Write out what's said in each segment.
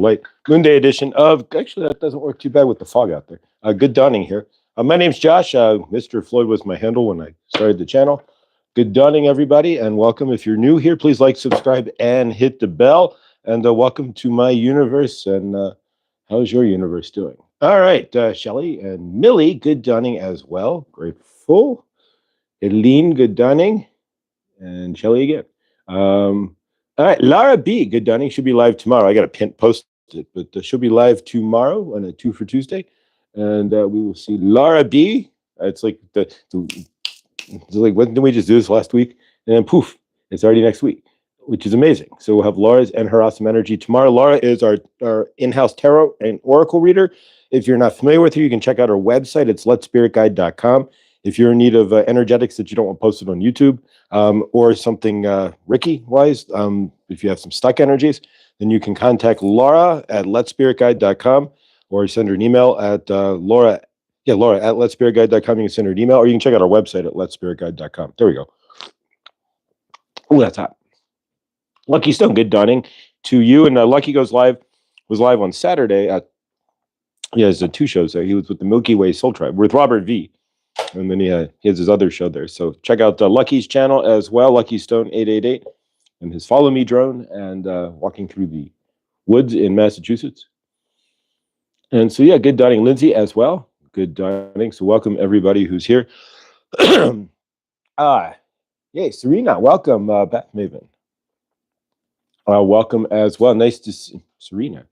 late Moonday edition of. Actually, that doesn't work too bad with the fog out there. Good dawning here. My name's Josh. Mr. Floyd was my handle when I started the channel. Good dawning, everybody, and welcome. If you're new here, please like, subscribe, and hit the bell. And welcome to my universe. And how's your universe doing? All right, Shelly and Millie, good dawning as well. Grateful. Eileen, good dawning. And Shelly again. All right, Lara B, good dawning. She'll be live tomorrow. I got to post it, but she'll be live tomorrow on a 2 for Tuesday. And we will see Lara B. It's like it's like, when did we just do this last week? And then poof, it's already next week, which is amazing. So we'll have Laura's and her awesome energy tomorrow. Laura is our in-house tarot and oracle reader. If you're not familiar with her, you can check out her website. It's letspiritguide.com. If you're in need of energetics that you don't want posted on YouTube, or something Ricky-wise, if you have some stuck energies, then you can contact Laura at letspiritguide.com, or send her an email at Laura at letspiritguide.com. You can send her an email, or you can check out our website at letspiritguide.com. There we go. Oh, that's hot. Lucky Stone, good dawning to you. And Lucky was live on Saturday at, he has 2 shows there. He was with the Milky Way Soul Tribe with Robert V. And then he has his other show there. So check out Lucky's channel as well, Lucky Stone 888, and his Follow Me drone, and walking through the woods in Massachusetts. And so, yeah, good dawning, Lindsay, as well. Good dawning. So welcome everybody who's here. Yay, Serena, welcome, Beth Maven. Welcome as well. Nice to see Serena.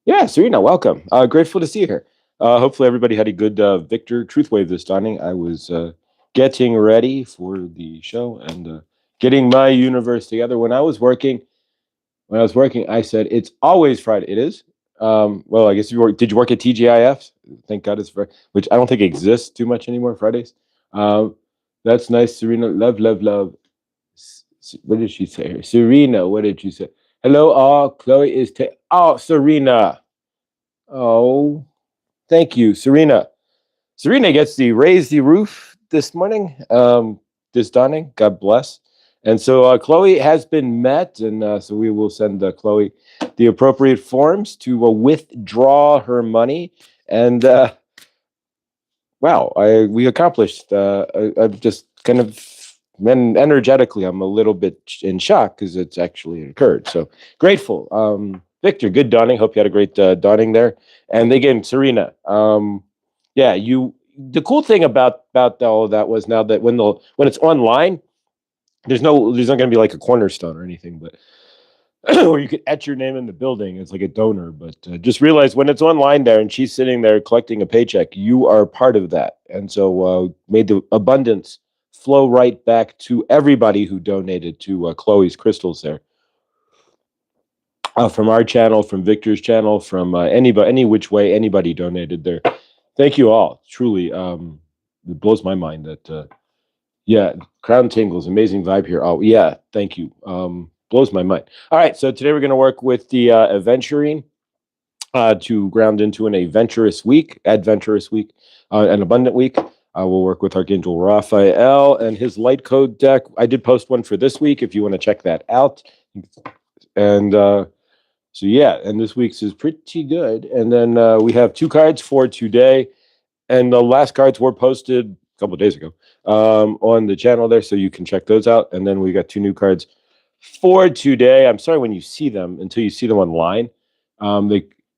Yeah, Serena, welcome. Grateful to see you here. Hopefully everybody had a good Victor Truth Wave this dawning. I was getting ready for the show and getting my universe together. When I was working, I said, it's always Friday. It is? Well, I guess did you work at TGIF? Thank God it's Friday, which I don't think exists too much anymore, Fridays. That's nice, Serena. Love, love, love. What did she say here? Serena, what did you say? Hello, all. Chloe is... Serena. Oh... Thank you, Serena. Serena gets to raise the roof this morning, this dawning. God bless. And so Chloe has been met, and so we will send Chloe the appropriate forms to withdraw her money. And wow, we accomplished. I'm just kind of, energetically, I'm a little bit in shock because it's actually occurred. So grateful. Victor, good dawning. Hope you had a great dawning there. And again, Serena, yeah, the cool thing about all of that was now that when it's online, there's not going to be like a cornerstone or anything, but or you could etch your name in the building. It's like a donor, but just realize when it's online there and she's sitting there collecting a paycheck, you are part of that. And so made the abundance flow right back to everybody who donated to Chloe's crystals there. From our channel, from Victor's channel, from anybody, any which way anybody donated there. Thank you all. Truly, it blows my mind that, yeah, crown tingles, amazing vibe here. Oh, yeah, thank you. Blows my mind. All right, so today we're going to work with the adventuring to ground into an adventurous week, an abundant week. We'll work with Archangel Raphael and his light code deck. I did post one for this week if you want to check that out. And so yeah, and this week's is pretty good. And then we have 2 cards for today, and the last cards were posted a couple of days ago on the channel there, so you can check those out. And then we got 2 new cards for today. I'm sorry when you see them until you see them online.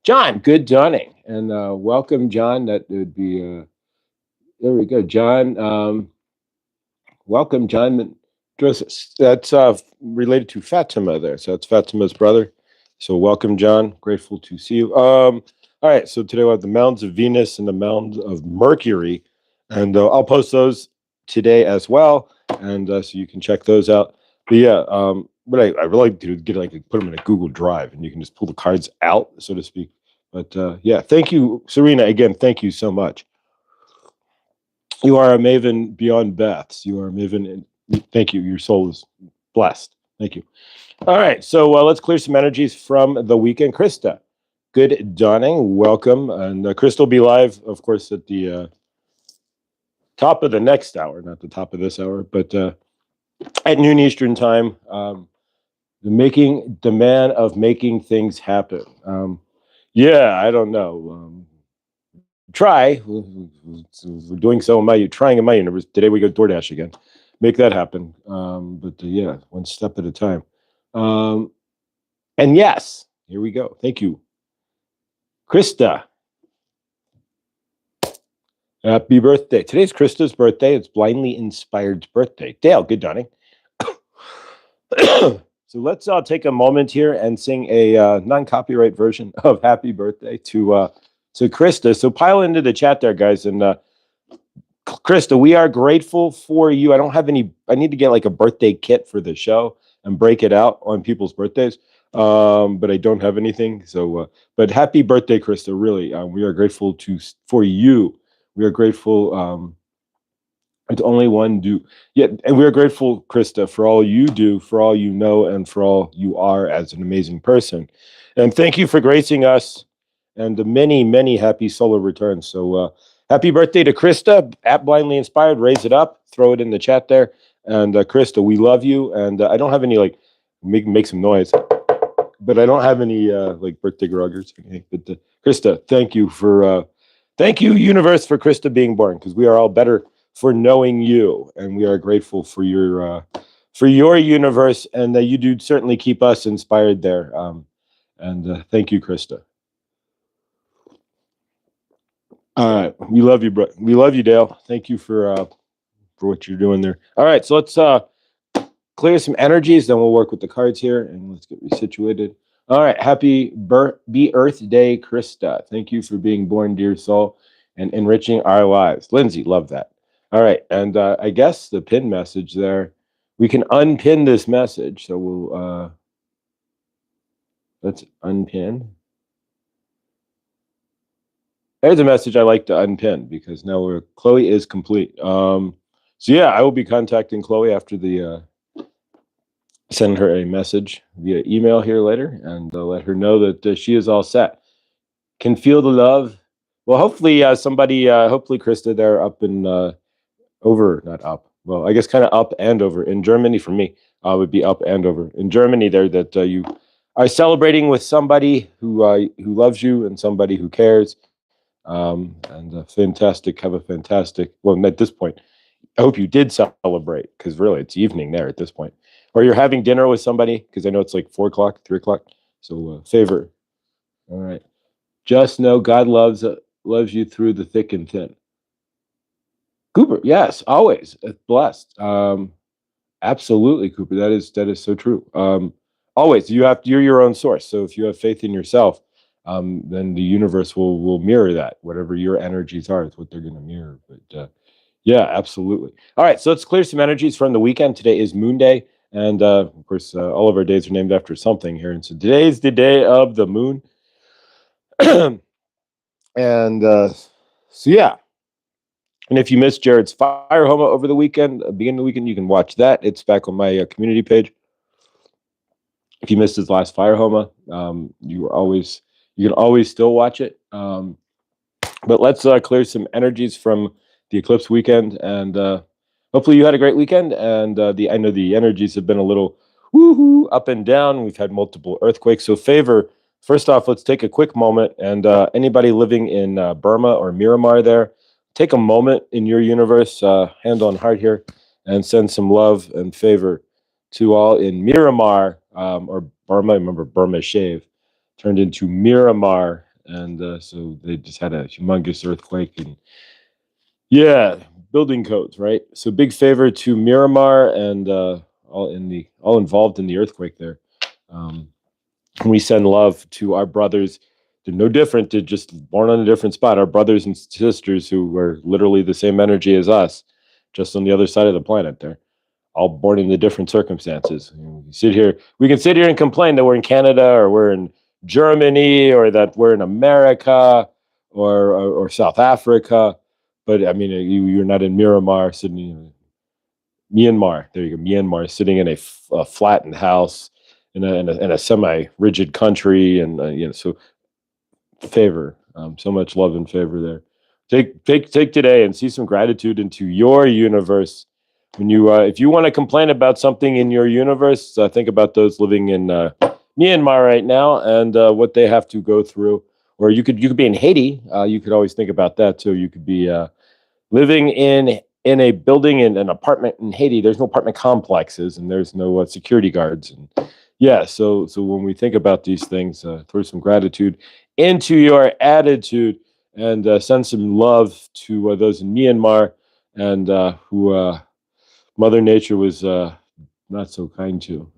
John, good dawning, and welcome, John. That would be there we go, John. Welcome, John. That's related to Fatima there, so that's Fatima's brother. So welcome, John. Grateful to see you. All right, so today we have the Mounds of Venus and the Mounds of Mercury, and I'll post those today as well, and so you can check those out. But yeah, what I really like to do is put them in a Google Drive, and you can just pull the cards out, so to speak. But yeah, thank you, Serena. Again, thank you so much. You are a maven beyond Beths. You are a maven. Thank you. Your soul is blessed. Thank you. All right, so let's clear some energies from the weekend. Krista, good dawning. Welcome. And Krista will be live, of course, at the top of the next hour, not the top of this hour, but at noon Eastern time. the man of making things happen. Yeah, I don't know. Try. We're doing so in my trying in my universe. Today we go DoorDash again. Make that happen. But yeah, one step at a time. Um, and yes, here we go. Thank you, Krista. Happy birthday. Today's Krista's birthday. It's Blindly Inspired's birthday. Dale, good dawning. So let's take a moment here and sing a non-copyright version of Happy Birthday to Krista. So pile into the chat there, guys. And Krista, we are grateful for you. I don't have any, I need to get like a birthday kit for the show and break it out on people's birthdays. But I don't have anything. So, but happy birthday, Krista. Really, we are grateful for you. We are grateful. It's only one do. Yeah, and we are grateful, Krista, for all you do, for all you know, and for all you are as an amazing person. And thank you for gracing us and the many, many happy solar returns. So happy birthday to Krista at Blindly Inspired. Raise it up, throw it in the chat there. And Krista, we love you. And I don't have any like make some noise, but I don't have any like birthday groggers. Okay? But Krista, thank you, universe, for Krista being born, because we are all better for knowing you, and we are grateful for your universe, and that you do certainly keep us inspired there. And thank you, Krista. All right, we love you, bro. We love you, Dale. Thank you for what you're doing there. All right, so let's clear some energies, then we'll work with the cards here, and let's get resituated. All right, happy Be Earth Day, Krista. Thank you for being born, dear soul, and enriching our lives. Lindsay, love that. All right, and I guess the pin message there, we can unpin this message. So we'll let's unpin. There's a message I like to unpin because now Chloe is complete. So yeah, I will be contacting Chloe after the send her a message via email here later and let her know that she is all set. Can feel the love. Well, hopefully hopefully Krista, they're up and over, not up. Well, I guess kind of up and over. In Germany, for me, would be up and over. In Germany, there that you are celebrating with somebody who loves you and somebody who cares. And fantastic. Have a fantastic. Well, at this point, I hope you did celebrate, because really it's evening there at this point. Or you're having dinner with somebody, because I know it's like 4 o'clock, 3 o'clock. So favor. All right. Just know God loves you through the thick and thin. Cooper, yes, always blessed. Absolutely, Cooper. That is so true. Always, you're your own source. So if you have faith in yourself, then the universe will mirror that. Whatever your energies are, it's what they're going to mirror. But yeah, absolutely. All right, so let's clear some energies from the weekend. Today is Moon Day, and of course, all of our days are named after something here. And so today's the day of the moon. And so yeah. And if you missed Jared's Fire Homa over the weekend, beginning of the weekend, you can watch that. It's back on my community page. If you missed his last Fire Homa, you can always still watch it. But let's clear some energies from the eclipse weekend, and hopefully you had a great weekend. And I know the energies have been a little woohoo up and down. We've had multiple earthquakes. So favor, first off, let's take a quick moment. And anybody living in Burma or Myanmar there, take a moment in your universe, hand on heart here, and send some love and favor to all in Myanmar or Burma. Remember, Burma shave turned into Myanmar. And so they just had a humongous earthquake, and yeah, building codes, right? So big favor to Miramar and all involved in the earthquake there. We send love to our brothers. They're no different. They're just born on a different spot. Our brothers and sisters who were literally the same energy as us, just on the other side of the planet there, all born into different circumstances. We can sit here and complain that we're in Canada or we're in Germany or that we're in America or South Africa, but I mean, you're not in Miramar, sitting Myanmar. There you go, Myanmar, sitting in a flattened house in a semi-rigid country, and so favor, so much love and favor there. Take today and see some gratitude into your universe. When you, if you want to complain about something in your universe, think about those living in Myanmar right now and what they have to go through. Or you could be in Haiti. You could always think about that too. You could be living in a building in an apartment in Haiti. There's no apartment complexes and there's no security guards. And yeah, so when we think about these things, throw some gratitude into your attitude and send some love to those in Myanmar and who Mother Nature was not so kind to.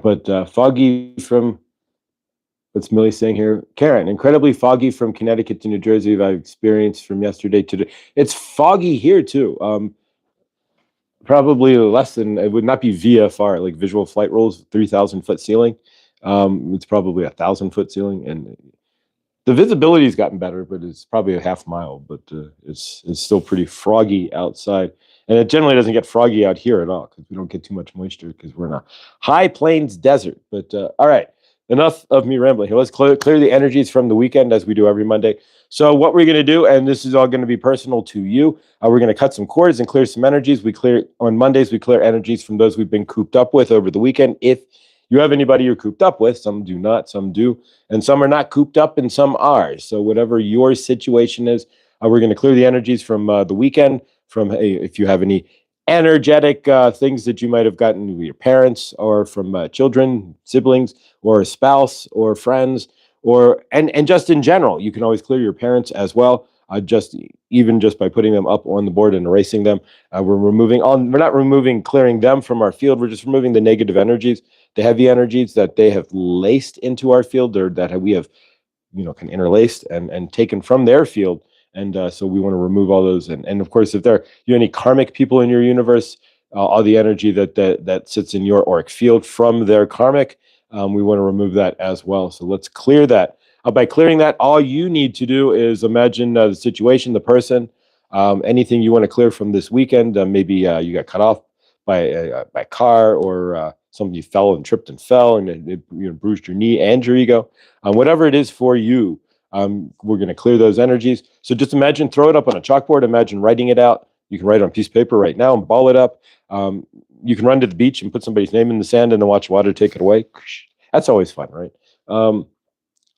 But foggy from what's Millie saying here? Karen, incredibly foggy from Connecticut to New Jersey. I've experienced from yesterday to today. It's foggy here too. Probably less than it would not be VFR, like visual flight rules, 3,000 foot ceiling. It's probably 1,000 foot ceiling, and the visibility's gotten better, but it's probably a half mile. But it's still pretty froggy outside, and it generally doesn't get froggy out here at all because we don't get too much moisture because we're in a high plains desert. But all right, enough of me rambling here. Let's clear the energies from the weekend as we do every Monday. So what we're going to do, and this is all going to be personal to you, we're going to cut some cords and clear some energies. We clear on Mondays. We clear energies from those we've been cooped up with over the weekend. If you have anybody you're cooped up with, some do not, some do, and some are not cooped up, and some are. So whatever your situation is, we're going to clear the energies from the weekend. From if you have any energetic things that you might have gotten with your parents, or from children, siblings, or a spouse, or friends, or and just in general, you can always clear your parents as well. Just even just by putting them up on the board and erasing them, we're not removing, clearing them from our field. We're just removing the negative energies, the heavy energies that they have laced into our field, or that we have, can interlaced and taken from their field. And so we want to remove all those. And of course, if there are any karmic people in your universe, all the energy that sits in your auric field from their karmic, we want to remove that as well. So let's clear that. By clearing that, all you need to do is imagine the situation, the person, anything you want to clear from this weekend. Maybe you got cut off by a car, or somebody fell and tripped and fell, and it bruised your knee and your ego. Whatever it is for you, we're going to clear those energies. So just imagine, throw it up on a chalkboard. Imagine writing it out. You can write it on a piece of paper right now and ball it up. You can run to the beach and put somebody's name in the sand and then watch water take it away. That's always fun, right?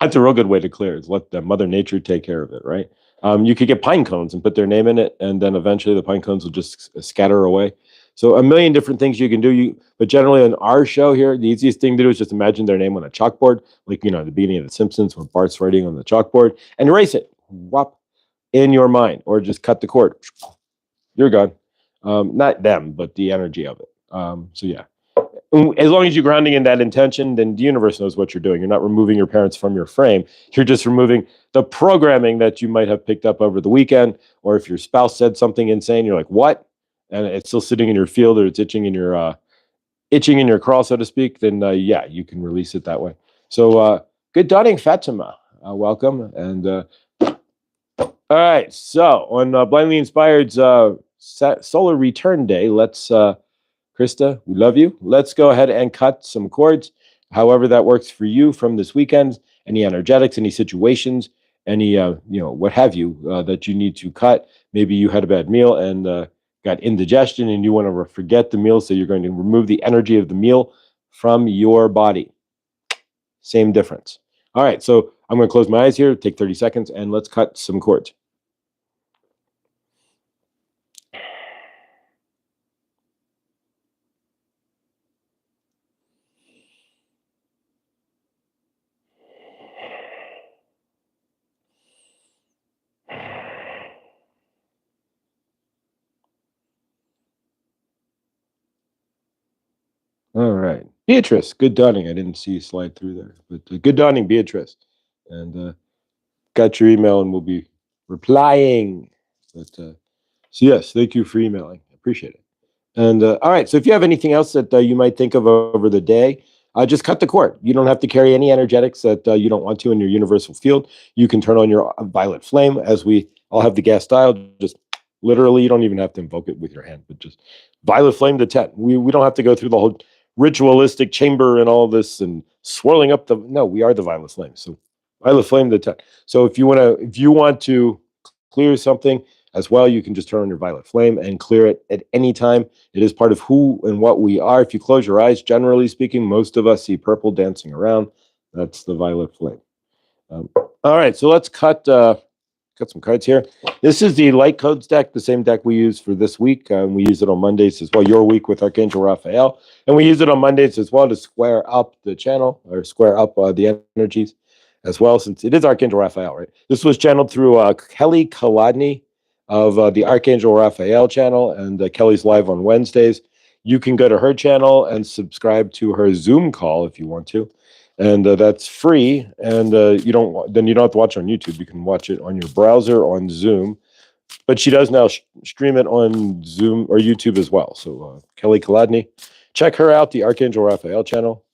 That's a real good way to clear, is let the Mother Nature take care of it, right? You could get pine cones and put their name in it, and then eventually the pine cones will just scatter away. So a million different things you can do. But generally on our show here, the easiest thing to do is just imagine their name on a chalkboard, like at the beginning of The Simpsons when Bart's writing on the chalkboard, and erase it, whop, in your mind, or just cut the cord. You're gone. Not them, but the energy of it. So yeah. As long as you're grounding in that intention, then the universe knows what you're doing. You're not removing your parents from your frame. You're just removing the programming that you might have picked up over the weekend. Or if your spouse said something insane, you're like, what? And it's still sitting in your field, or it's itching in your crawl, so to speak, then yeah, you can release it that way. So good dawning, Fatima. Welcome. And all right. So on Blindly Inspired's Solar Return Day, let's Krista, we love you. Let's go ahead and cut some cords, however that works for you from this weekend. Any energetics, any situations, any what have you that you need to cut. Maybe you had a bad meal and got indigestion, and you want to forget the meal, so you're going to remove the energy of the meal from your body. Same difference. All right, so I'm going to close my eyes here, take 30 seconds, and let's cut some cords. All right. Beatrice, good dawning. I didn't see you slide through there, but good dawning, Beatrice. And got your email and we'll be replying. But so yes, thank you for emailing. I appreciate it. And all right, so if you have anything else that you might think of over the day, just cut the cord. You don't have to carry any energetics that you don't want to in your universal field. You can turn on your violet flame, as we all have the gas dial. Just literally, you don't even have to invoke it with your hand, but just violet flame to 10. We don't have to go through the whole ritualistic chamber and all this and swirling up no, we are the violet flame. So violet flame to 10. So if you want to clear something, as well. You can just turn on your violet flame and clear it at any time. It is part of who and what we are. If you close your eyes, generally speaking, most of us see purple dancing around. That's the violet flame. All right, so let's cut some cards here. This is the Light Codes deck, the same deck we use for this week. We use it on Mondays as well, your week with Archangel Raphael. And we use it on Mondays as well to square up the channel, or square up the energies as well, since it is Archangel Raphael, right? This was channeled through Kelly Kaladny of the Archangel Raphael channel, and Kelly's live on Wednesdays. You can go to her channel and subscribe to her Zoom call if you want to. And that's free, and you don't have to watch it on YouTube. You can watch it on your browser on Zoom, but she does now stream it on Zoom or YouTube as well. So Kelly Kaladny, check her out, the Archangel Raphael channel.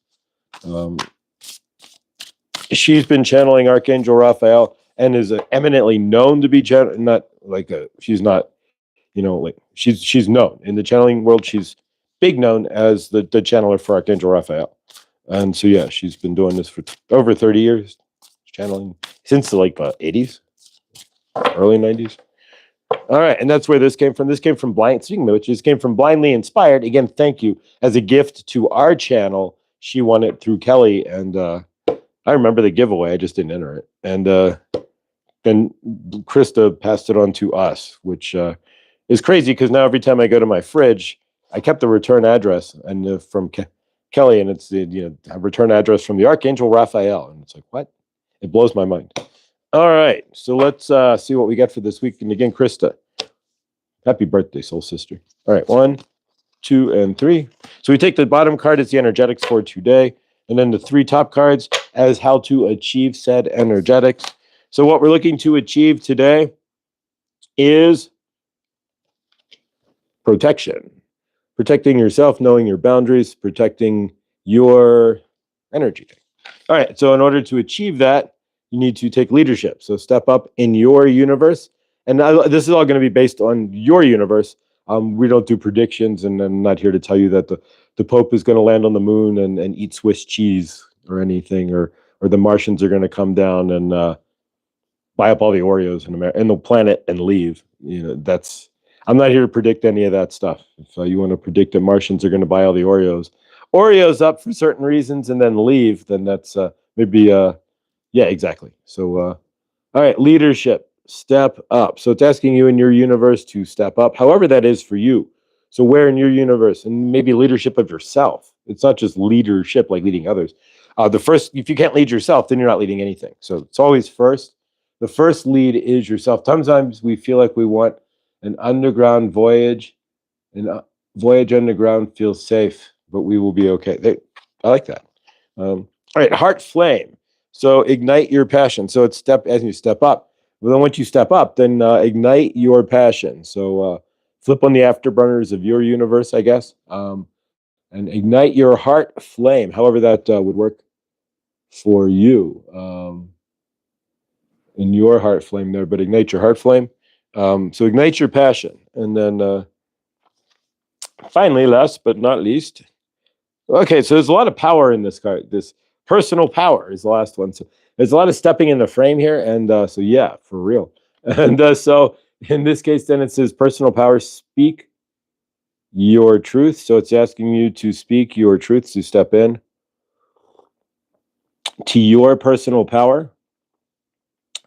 She's been channeling Archangel Raphael and is eminently known to be she's not, she's known in the channeling world. She's big known as the channeler for Archangel Raphael. And so, yeah, she's been doing this for over 30 years, channeling since the 80s, early 90s. All right, and that's where this came from. This came from speaking of which, this came from Blindly Inspired. Again, thank you. As a gift to our channel, she won it through Kelly, and I remember the giveaway. I just didn't enter it. And then Krista passed it on to us, which is crazy because now every time I go to my fridge, I kept the return address and from Kelly, and it's the a return address from the Archangel Raphael, and it's like, what? It blows my mind. All right, so let's see what we got for this week. And again, Krista, happy birthday, soul sister. All right, 1, 2, and 3. So we take the bottom card as the energetics for today, and then the 3 top cards as how to achieve said energetics. So what we're looking to achieve today is protection. Protecting yourself, knowing your boundaries, protecting your energy. All right, so in order to achieve that, you need to take leadership. So step up in your universe. And this is all going to be based on your universe. We don't do predictions, and I'm not here to tell you that the Pope is going to land on the moon and eat Swiss cheese or anything, or the Martians are going to come down and buy up all the Oreos in the planet and leave. I'm not here to predict any of that stuff. If you want to predict that Martians are going to buy all the Oreos up for certain reasons and then leave, then that's maybe, yeah, exactly. So, all right, leadership, step up. So it's asking you in your universe to step up, however that is for you. So where in your universe, and maybe leadership of yourself. It's not just leadership like leading others. If you can't lead yourself, then you're not leading anything. So it's always first. The first lead is yourself. Sometimes we feel like we want an underground voyage, voyage underground feels safe, but we will be okay. I like that. All right, heart flame. So ignite your passion. So it's as you step up. Well, then once you step up, then ignite your passion. So flip on the afterburners of your universe, I guess, and ignite your heart flame. However that would work for you in your heart flame there, but ignite your heart flame. So ignite your passion. And then finally, last but not least, okay, so there's a lot of power in this card. This personal power is the last one. So there's a lot of stepping in the frame here. And so, yeah, for real. And so in this case, then it says personal power, speak your truth. So it's asking you to speak your truth, to step in to your personal power.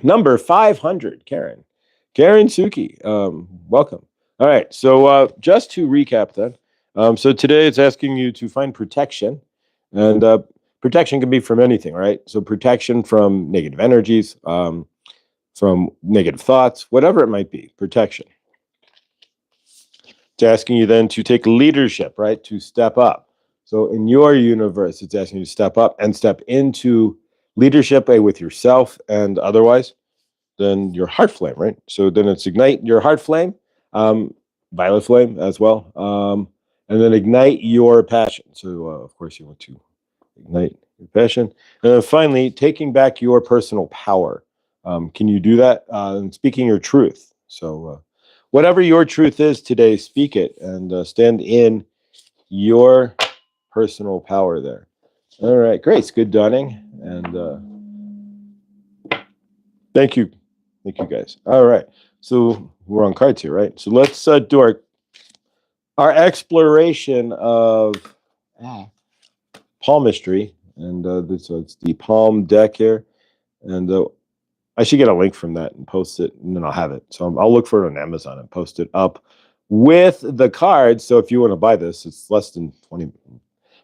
Number 500, Karen Suki, welcome. All right, so just to recap then, so today it's asking you to find protection, and protection can be from anything, right? So protection from negative energies, from negative thoughts, whatever it might be, protection. It's asking you then to take leadership, right? To step up. So in your universe, it's asking you to step up and step into leadership with yourself and otherwise. Then your heart flame, right? So then it's ignite your heart flame, violet flame as well, and then ignite your passion. So of course you want to ignite your passion, and then finally taking back your personal power. Can you do that? And speaking your truth. So whatever your truth is today, speak it and stand in your personal power there. All right, Grace, good dawning, and thank you. Thank you, guys. All right. So we're on cards here, right? So let's do our exploration of palmistry, and so it's the palm deck here, and I should get a link from that and post it, and then I'll have it. So I'll look for it on Amazon and post it up with the cards. So if you want to buy this, it's less than 20,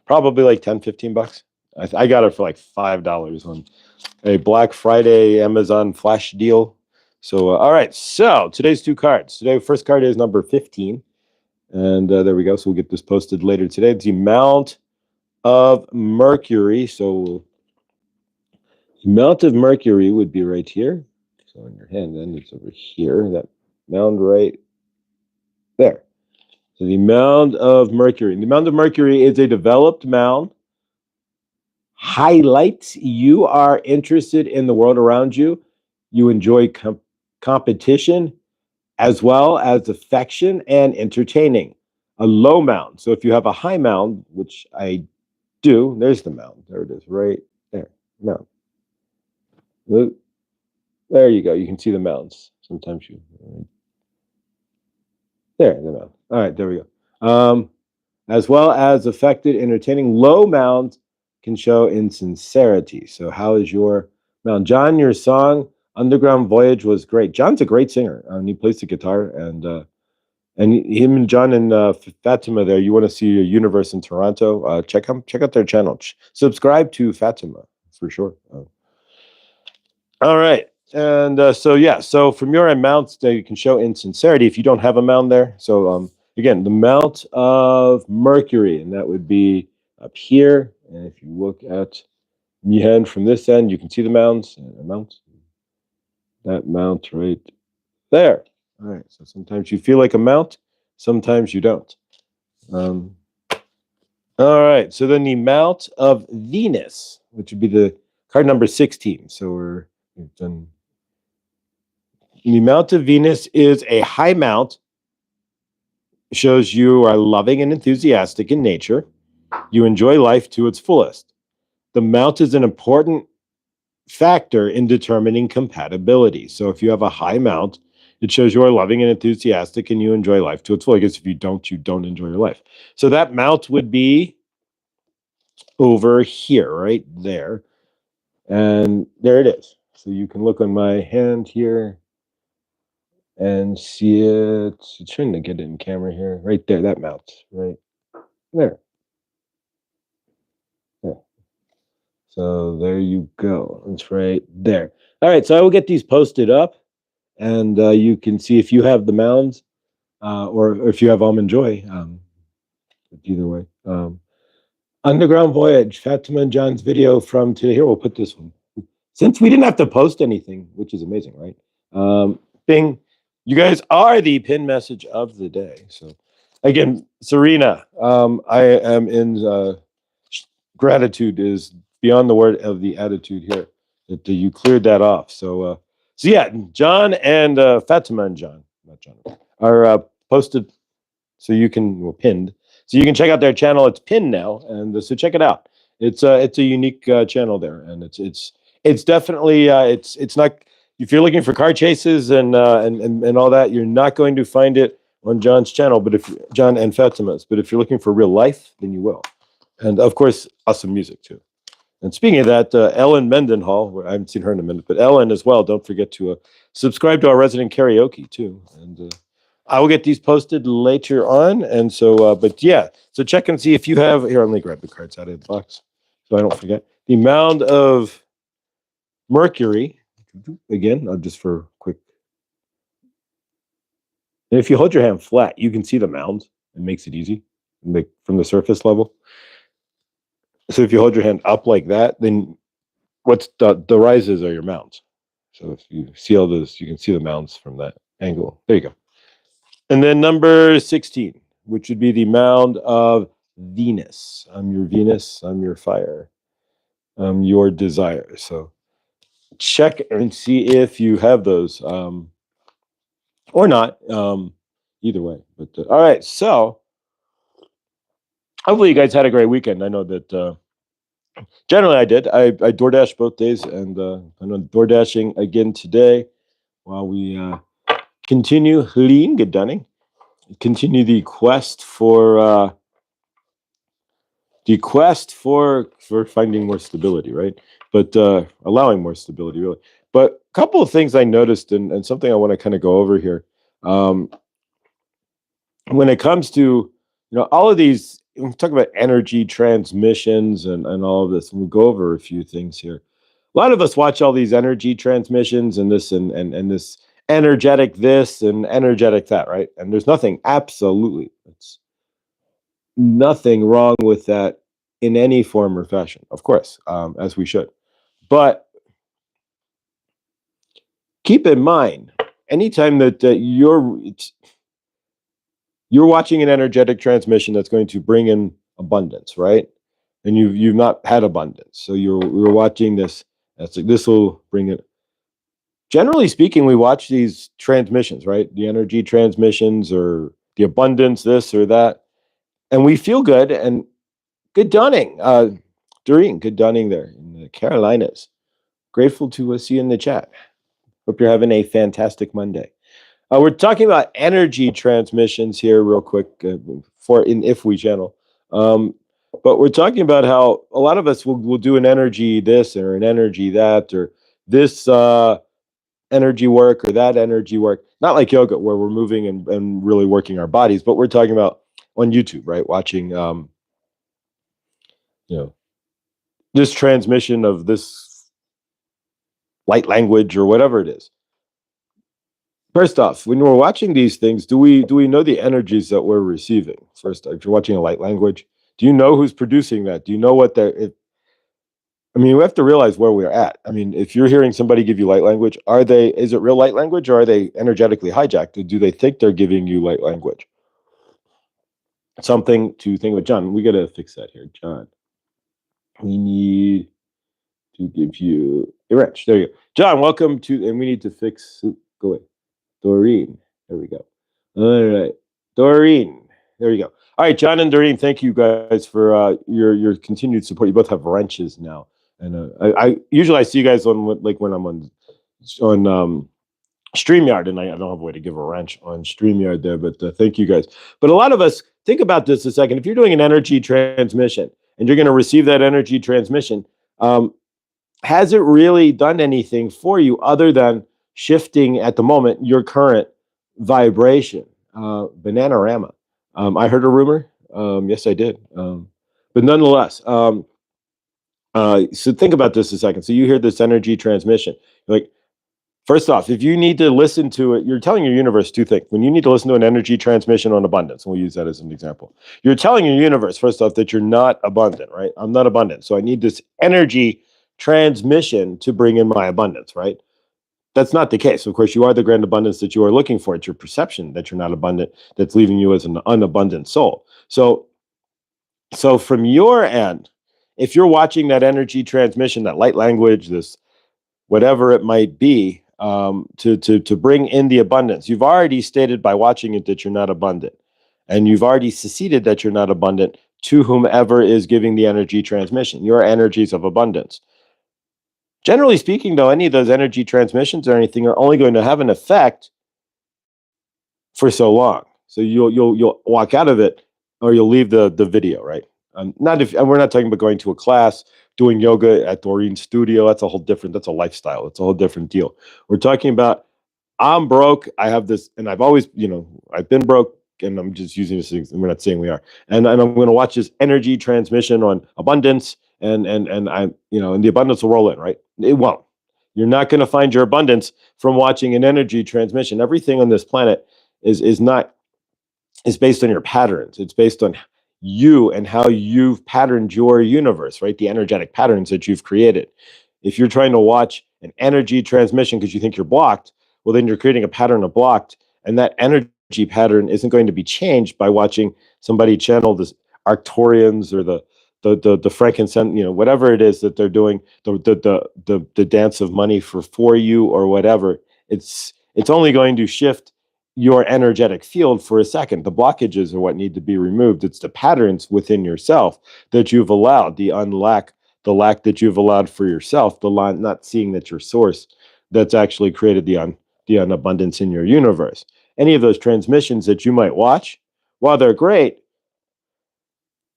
probably like 10, 15 bucks. I got it for like $5 on a Black Friday Amazon flash deal. So, all right. So today's two cards. Today, first card is number 15. And there we go. So we'll get this posted later today. It's the Mount of Mercury. So the Mount of Mercury would be right here. So in your hand, then it's over here. That mound right there. So the Mound of Mercury. The Mound of Mercury is a developed mound. Highlights you are interested in the world around you. You enjoy competition as well as affection and entertaining. A low mound. So if you have a high mound, which I do, there's the mound. There it is, right there. Mound. There you go. You can see the mounds. Sometimes you. There, the mound. All right, there we go. As well as affected, entertaining. Low mounds can show insincerity. So, how is your mound, John? Your song "Underground Voyage" was great. John's a great singer, and he plays the guitar. And him and John and Fatima there. You want to see a Universe in Toronto? Check out their channel. Subscribe to Fatima for sure. All right. And so from your end, mounts you can show insincerity if you don't have a mound there. So again, the Mount of Mercury, and that would be up here. And if you look at the hand from this end, you can see the mounds. That mount right there. All right. So sometimes you feel like a mount, sometimes you don't. All right. So then the Mount of Venus, which would be the card number 16. So we've done. The Mount of Venus is a high mount. Shows you are loving and enthusiastic in nature. You enjoy life to its fullest. The mount is an important factor in determining compatibility. So if you have a high mount, it shows you are loving and enthusiastic and you enjoy life to its full. I guess if you don't enjoy your life. So that mount would be over here, right there. And there it is. So you can look on my hand here and see it. It's trying to get it in camera here. Right there, that mount. Right there. Yeah. So there you go. It's right there. All right, so I will get these posted up, and you can see if you have the mounds or if you have Almond Joy. Either way. Underground Voyage, Fatima and John's video from today. Here, we'll put this one. Since we didn't have to post anything, which is amazing, right? Bing, you guys are the pin message of the day. So, again, Serena, I am in gratitude is beyond the word of the attitude here that you cleared that off. So yeah, John and Fatima and John, not John, are posted so you can pinned. So you can check out their channel. It's pinned now, and so check it out. It's a unique channel there, and it's definitely it's not. If you're looking for car chases and all that, you're not going to find it on John's channel. But if John and Fatima's, but if you're looking for real life, then you will. And of course, awesome music too. And speaking of that, Ellen Mendenhall, I haven't seen her in a minute, but Ellen as well. Don't forget to subscribe to our resident karaoke too. And I will get these posted later on. And so, but yeah, so check and see if you have. Here, let me grab the cards out of the box so I don't forget. The Mound of Mercury. Again, just for quick. And if you hold your hand flat, you can see the mound. It makes it easy, like from the surface level. So if you hold your hand up like that, then what's the rises are your mounds. So if you see all those, you can see the mounds from that angle. There you go. And then number 16, which would be the Mound of Venus. I'm your Venus. I'm your fire. I'm your desire. So check and see if you have those or not. Either way. But all right. So hopefully you guys had a great weekend. I know that generally I did. I DoorDash both days, and I'm DoorDashing again today. while we continue, Lean, good Dunning, continue the quest for finding more stability, right? But allowing more stability, really. But a couple of things I noticed, and something I want to kind of go over here. When it comes to all of these, we talk about energy transmissions and all of this, and we'll go over a few things here. A lot of us watch all these energy transmissions and this and this energetic this and energetic that, right? And there's nothing, absolutely, it's nothing wrong with that in any form or fashion, of course, as we should. But keep in mind, anytime that you're watching an energetic transmission that's going to bring in abundance, right? And you've not had abundance, so you're watching this. That's like, this will bring it. Generally speaking, we watch these transmissions, right? The energy transmissions or the abundance, this or that, and we feel good. And good Dunning, Doreen, good Dunning there in the Carolinas. Grateful to see you in the chat. Hope you're having a fantastic Monday. We're talking about energy transmissions here, real quick, for in If We channel. But we're talking about how a lot of us will do an energy this or an energy that, or this energy work or that energy work. Not like yoga, where we're moving and really working our bodies, but we're talking about on YouTube, right? Watching, this transmission of this light language or whatever it is. First off, when we're watching these things, do we know the energies that we're receiving? First, if you're watching a light language, do you know who's producing that? Do you know what they're? I mean, we have to realize where we're at. I mean, if you're hearing somebody give you light language, is it real light language, or are they energetically hijacked? Or do they think they're giving you light language? Something to think about. John, we got to fix that here. John, we need to give you a wrench. There you go. John, welcome to, and we need to fix, go away. Doreen, there we go. All right, Doreen, there you go. All right, John and Doreen, thank you guys for your continued support. You both have wrenches now. And I usually see you guys on, like, when I'm on StreamYard, and I don't have a way to give a wrench on StreamYard there, but thank you guys. But a lot of us, think about this a second. If you're doing an energy transmission and you're going to receive that energy transmission, has it really done anything for you other than shifting at the moment your current vibration? Bananarama. I heard a rumor. Yes, I did. But nonetheless, so think about this a second. So you hear this energy transmission. Like, first off, if you need to listen to it, you're telling your universe two things. When you need to listen to an energy transmission on abundance, and we'll use that as an example, you're telling your universe, first off, that you're not abundant, right? I'm not abundant. So I need this energy transmission to bring in my abundance, right? That's not the case. Of course, you are the grand abundance that you are looking for. It's your perception that you're not abundant that's leaving you as an unabundant soul. So from your end, if you're watching that energy transmission, that light language, this whatever it might be, to bring in the abundance, you've already stated by watching it that you're not abundant, and you've already seceded that you're not abundant to whomever is giving the energy transmission. Your energies of abundance. Generally speaking, though, any of those energy transmissions or anything are only going to have an effect for so long. So you'll walk out of it, or you'll leave the video, right? Not if, and we're not talking about going to a class, doing yoga at Doreen's studio. That's a lifestyle. It's a whole different deal. We're talking about, I'm broke. I have this, and I've always, I've been broke, and I'm just using this. We're not saying we are, and I'm going to watch this energy transmission on abundance, and I, and the abundance will roll in, right? It won't. You're not going to find your abundance from watching an energy transmission. Everything on this planet is based on your patterns. It's based on you and how you've patterned your universe, right? The energetic patterns that you've created. If you're trying to watch an energy transmission because you think you're blocked, well, then you're creating a pattern of blocked, and that energy pattern isn't going to be changed by watching somebody channel the Arcturians or the frankincense, whatever it is that they're doing, the dance of money for you or whatever. It's only going to shift your energetic field for a second. The blockages are what need to be removed. It's the patterns within yourself that you've allowed, the lack that you've allowed for yourself, the not seeing that your source that's actually created the the abundance in your universe. Any of those transmissions that you might watch, while they're great,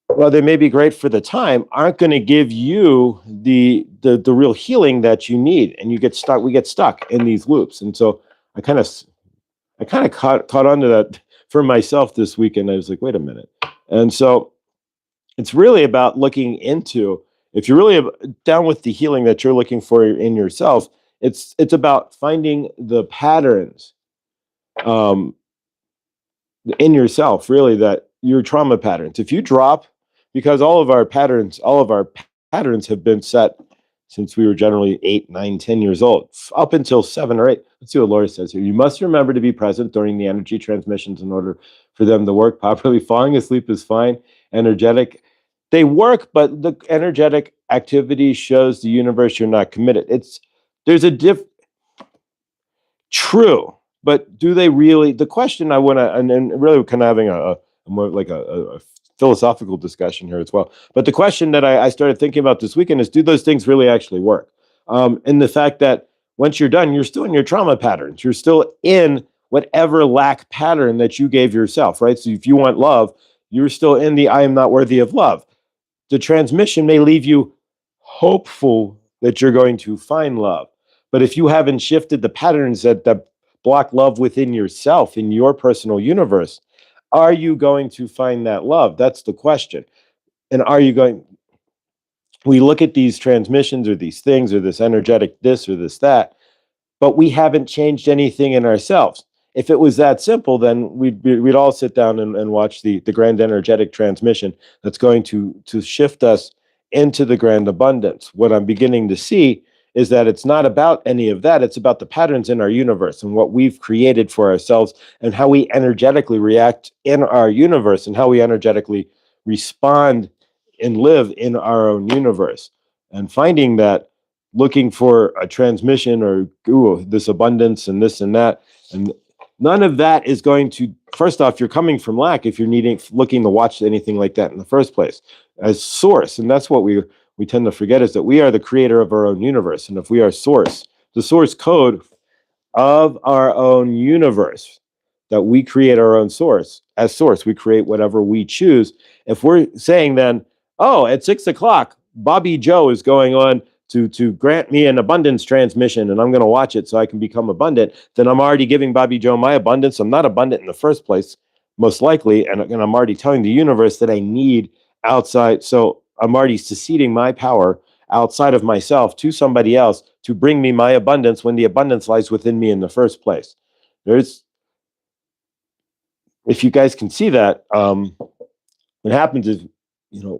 well, they may be great for the time, aren't going to give you the real healing that you need, and you get stuck. We get stuck in these loops, and so I kind of caught onto that for myself this weekend. I was like, wait a minute, and so it's really about looking into, if you're really down with the healing that you're looking for in yourself, it's about finding the patterns um, in yourself, really, that your trauma patterns. If you drop, because all of our patterns have been set since we were generally 8, 9, 10 years old, up until 7 or 8. Let's see what Laura says here. You must remember to be present during the energy transmissions in order for them to work properly. Falling asleep is fine. Energetic, they work, but the energetic activity shows the universe you're not committed. There's a true, but do they really? The question I want to, and really we're kind of having a more like a philosophical discussion here as well. But the question that I started thinking about this weekend is, do those things really actually work? And the fact that once you're done, you're still in your trauma patterns. You're still in whatever lack pattern that you gave yourself, right? So if you want love, you're still in the I am not worthy of love. The transmission may leave you hopeful that you're going to find love. But if you haven't shifted the patterns that block love within yourself, in your personal universe, are you going to find that love? That's the question. And are you going? We look at these transmissions or these things or this energetic this or this that, but we haven't changed anything in ourselves. If it was that simple, then we'd all sit down and watch the grand energetic transmission that's going to shift us into the grand abundance. What I'm beginning to see is that it's not about any of that. It's about the patterns in our universe and what we've created for ourselves and how we energetically react in our universe and how we energetically respond and live in our own universe. And finding that, looking for a transmission or this abundance and this and that, and none of that is going to, first off, you're coming from lack if you're looking to watch anything like that in the first place as source. And that's what we tend to forget, is that we are the creator of our own universe. And if we are source, the source code of our own universe, that we create our own source. As source, we create whatever we choose. If we're saying then, oh, at 6 o'clock, Bobby Joe is going on to grant me an abundance transmission, and I'm going to watch it so I can become abundant, then I'm already giving Bobby Joe my abundance. I'm not abundant in the first place, most likely, and I'm already telling the universe that I need outside. So I'm already seceding my power outside of myself to somebody else to bring me my abundance when the abundance lies within me in the first place. If you guys can see that, what happens is,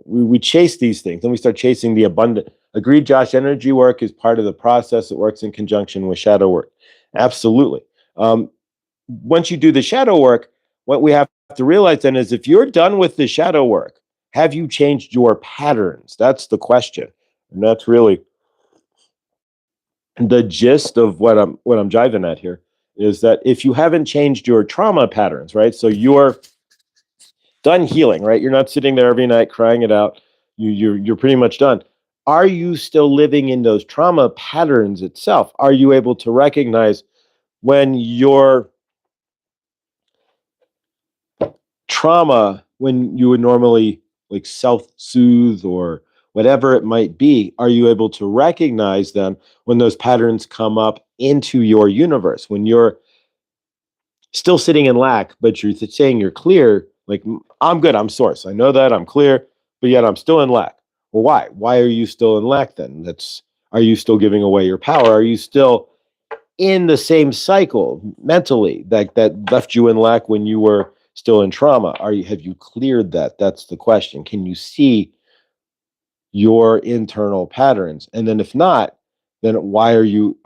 we chase these things, and we start chasing the abundant. Agreed, Josh. Energy work is part of the process. It works in conjunction with shadow work. Absolutely. Once you do the shadow work, what we have to realize then is, if you're done with the shadow work, have you changed your patterns? That's the question. And that's really the gist of what I'm jiving at here, is that if you haven't changed your trauma patterns, right? So you're done healing, right? You're not sitting there every night crying it out. You're pretty much done. Are you still living in those trauma patterns itself? Are you able to recognize when your trauma, when you would normally like self-soothe or whatever it might be, are you able to recognize them when those patterns come up into your universe? When you're still sitting in lack, but you're saying you're clear, like, I'm good, I'm source, I know that, I'm clear, but yet I'm still in lack. Well, why? Why are you still in lack then? Are you still giving away your power? Are you still in the same cycle mentally that left you in lack when you were still in trauma? Have you cleared that? That's the question. Can you see your internal patterns? And then if not, then why are you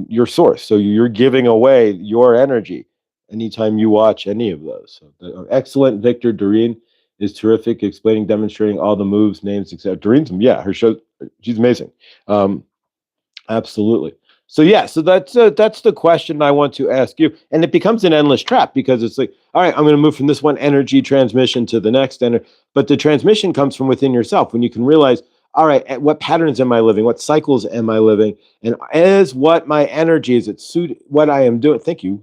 your source? So you're giving away your energy anytime you watch any of those. So excellent. Victor Doreen is terrific, explaining, demonstrating all the moves, names, etc. Doreen's, her show, she's amazing. Absolutely. So so that's the question I want to ask you, and it becomes an endless trap, because it's like, all right, I'm going to move from this one energy transmission to the next, but the transmission comes from within yourself. When you can realize, all right, what patterns am I living? What cycles am I living? And is what my energy, is it suit what I am doing? Thank you.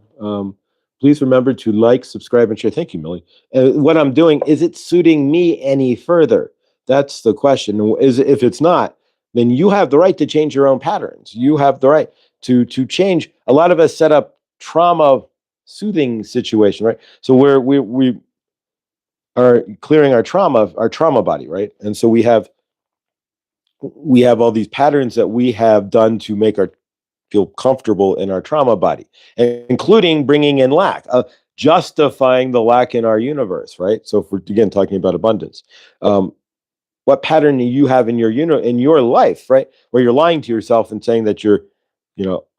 Please remember to like, subscribe, and share. Thank you, Millie. What I'm doing, is it suiting me any further? That's the question. Is if it's not, then you have the right to change your own patterns. You have the right to change. A lot of us set up trauma soothing situation, right? So we are clearing our trauma body, right? And so we have all these patterns that we have done to make our feel comfortable in our trauma body, including bringing in lack, justifying the lack in our universe, right? So if we're again talking about abundance, what pattern do you have in your in your life, right, where you're lying to yourself and saying that you're,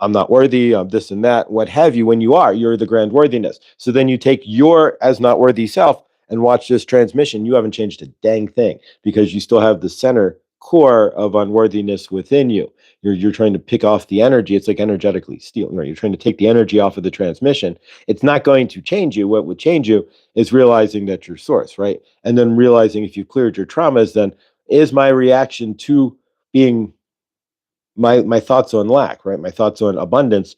I'm not worthy, I'm this and that, what have you, when you're the grand worthiness. So then you take your as not worthy self and watch this transmission. You haven't changed a dang thing because you still have the center core of unworthiness within you. You're trying to pick off the energy. It's like energetically stealing, right? You're trying to take the energy off of the transmission. It's not going to change you. What would change you is realizing that you're source, right? And then realizing if you've cleared your traumas, then is my reaction to being my thoughts on lack, right? My thoughts on abundance,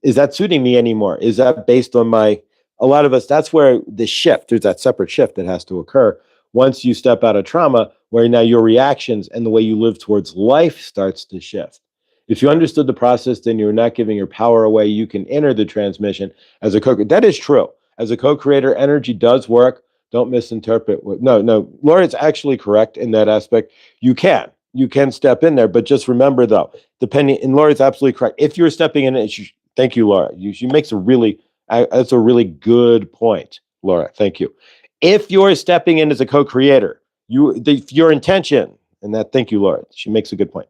is that suiting me anymore? Is that based on a lot of us, that's where the shift, there's that separate shift that has to occur once you step out of trauma, where now your reactions and the way you live towards life starts to shift. If you understood the process, then you're not giving your power away. You can enter the transmission as a co-creator. That is true. As a co-creator, energy does work. Don't misinterpret. No, Laura is actually correct in that aspect. You can step in there, but just remember though, depending, and Laura's absolutely correct. If you're stepping in, thank you, Laura. She makes that's a really good point, Laura. Thank you. If you're stepping in as a co-creator, your intention, and that, thank you, Laura. She makes a good point.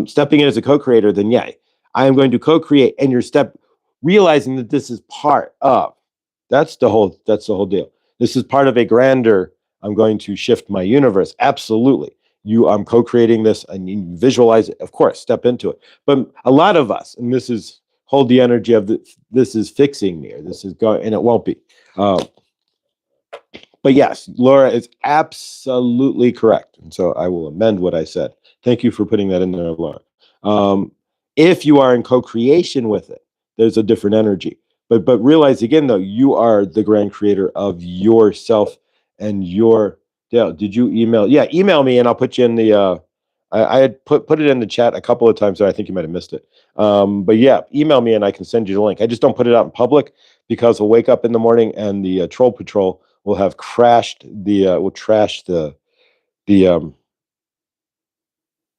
Stepping in as a co-creator, then yeah, I am going to co-create, and realizing that this is part of. That's the whole deal. This is part of a grander. I'm going to shift my universe. Absolutely. I'm co-creating this, and you visualize it. Of course, step into it. But a lot of us, and this is hold the energy of this is fixing me, or this is going, and it won't be. But yes, Laura is absolutely correct. And so I will amend what I said. Thank you for putting that in there, Laura. If you are in co-creation with it, there's a different energy. But realize again, though, you are the grand creator of yourself and your. Dale, did you email? Yeah, email me and I'll put you in the. I had put it in the chat a couple of times, so I think you might have missed it. But yeah, email me and I can send you the link. I just don't put it out in public because we'll wake up in the morning and the troll patrol will have crashed will trash the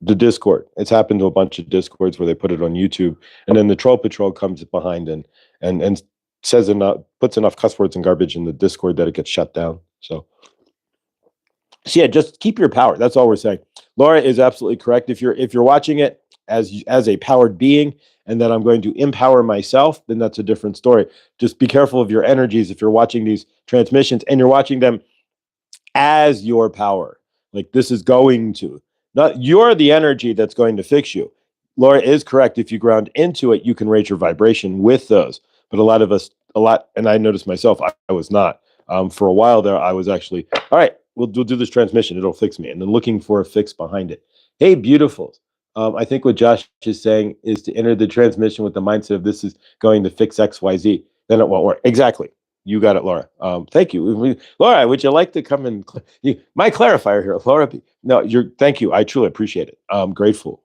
Discord. It's happened to a bunch of Discords where they put it on YouTube, and then the troll patrol comes behind and says puts enough cuss words and garbage in the Discord that it gets shut down. So yeah, just keep your power. That's all we're saying. Laura is absolutely correct. If you're watching it as a powered being, and then I'm going to empower myself, then that's a different story. Just be careful of your energies if you're watching these transmissions and you're watching them as your power. Like this is going to, not you're the energy that's going to fix you. Laura is correct. If you ground into it, you can raise your vibration with those. But a lot of us, and I noticed myself, I was not. For a while there, I was actually, all right, we'll do this transmission. It'll fix me. And then looking for a fix behind it. Hey, beautifuls. I think what Josh is saying is to enter the transmission with the mindset of this is going to fix X, Y, Z. Then it won't work. Exactly. You got it, Laura. Thank you. Laura, would you like to come and my clarifier here, Laura? No, thank you. I truly appreciate it. I'm grateful.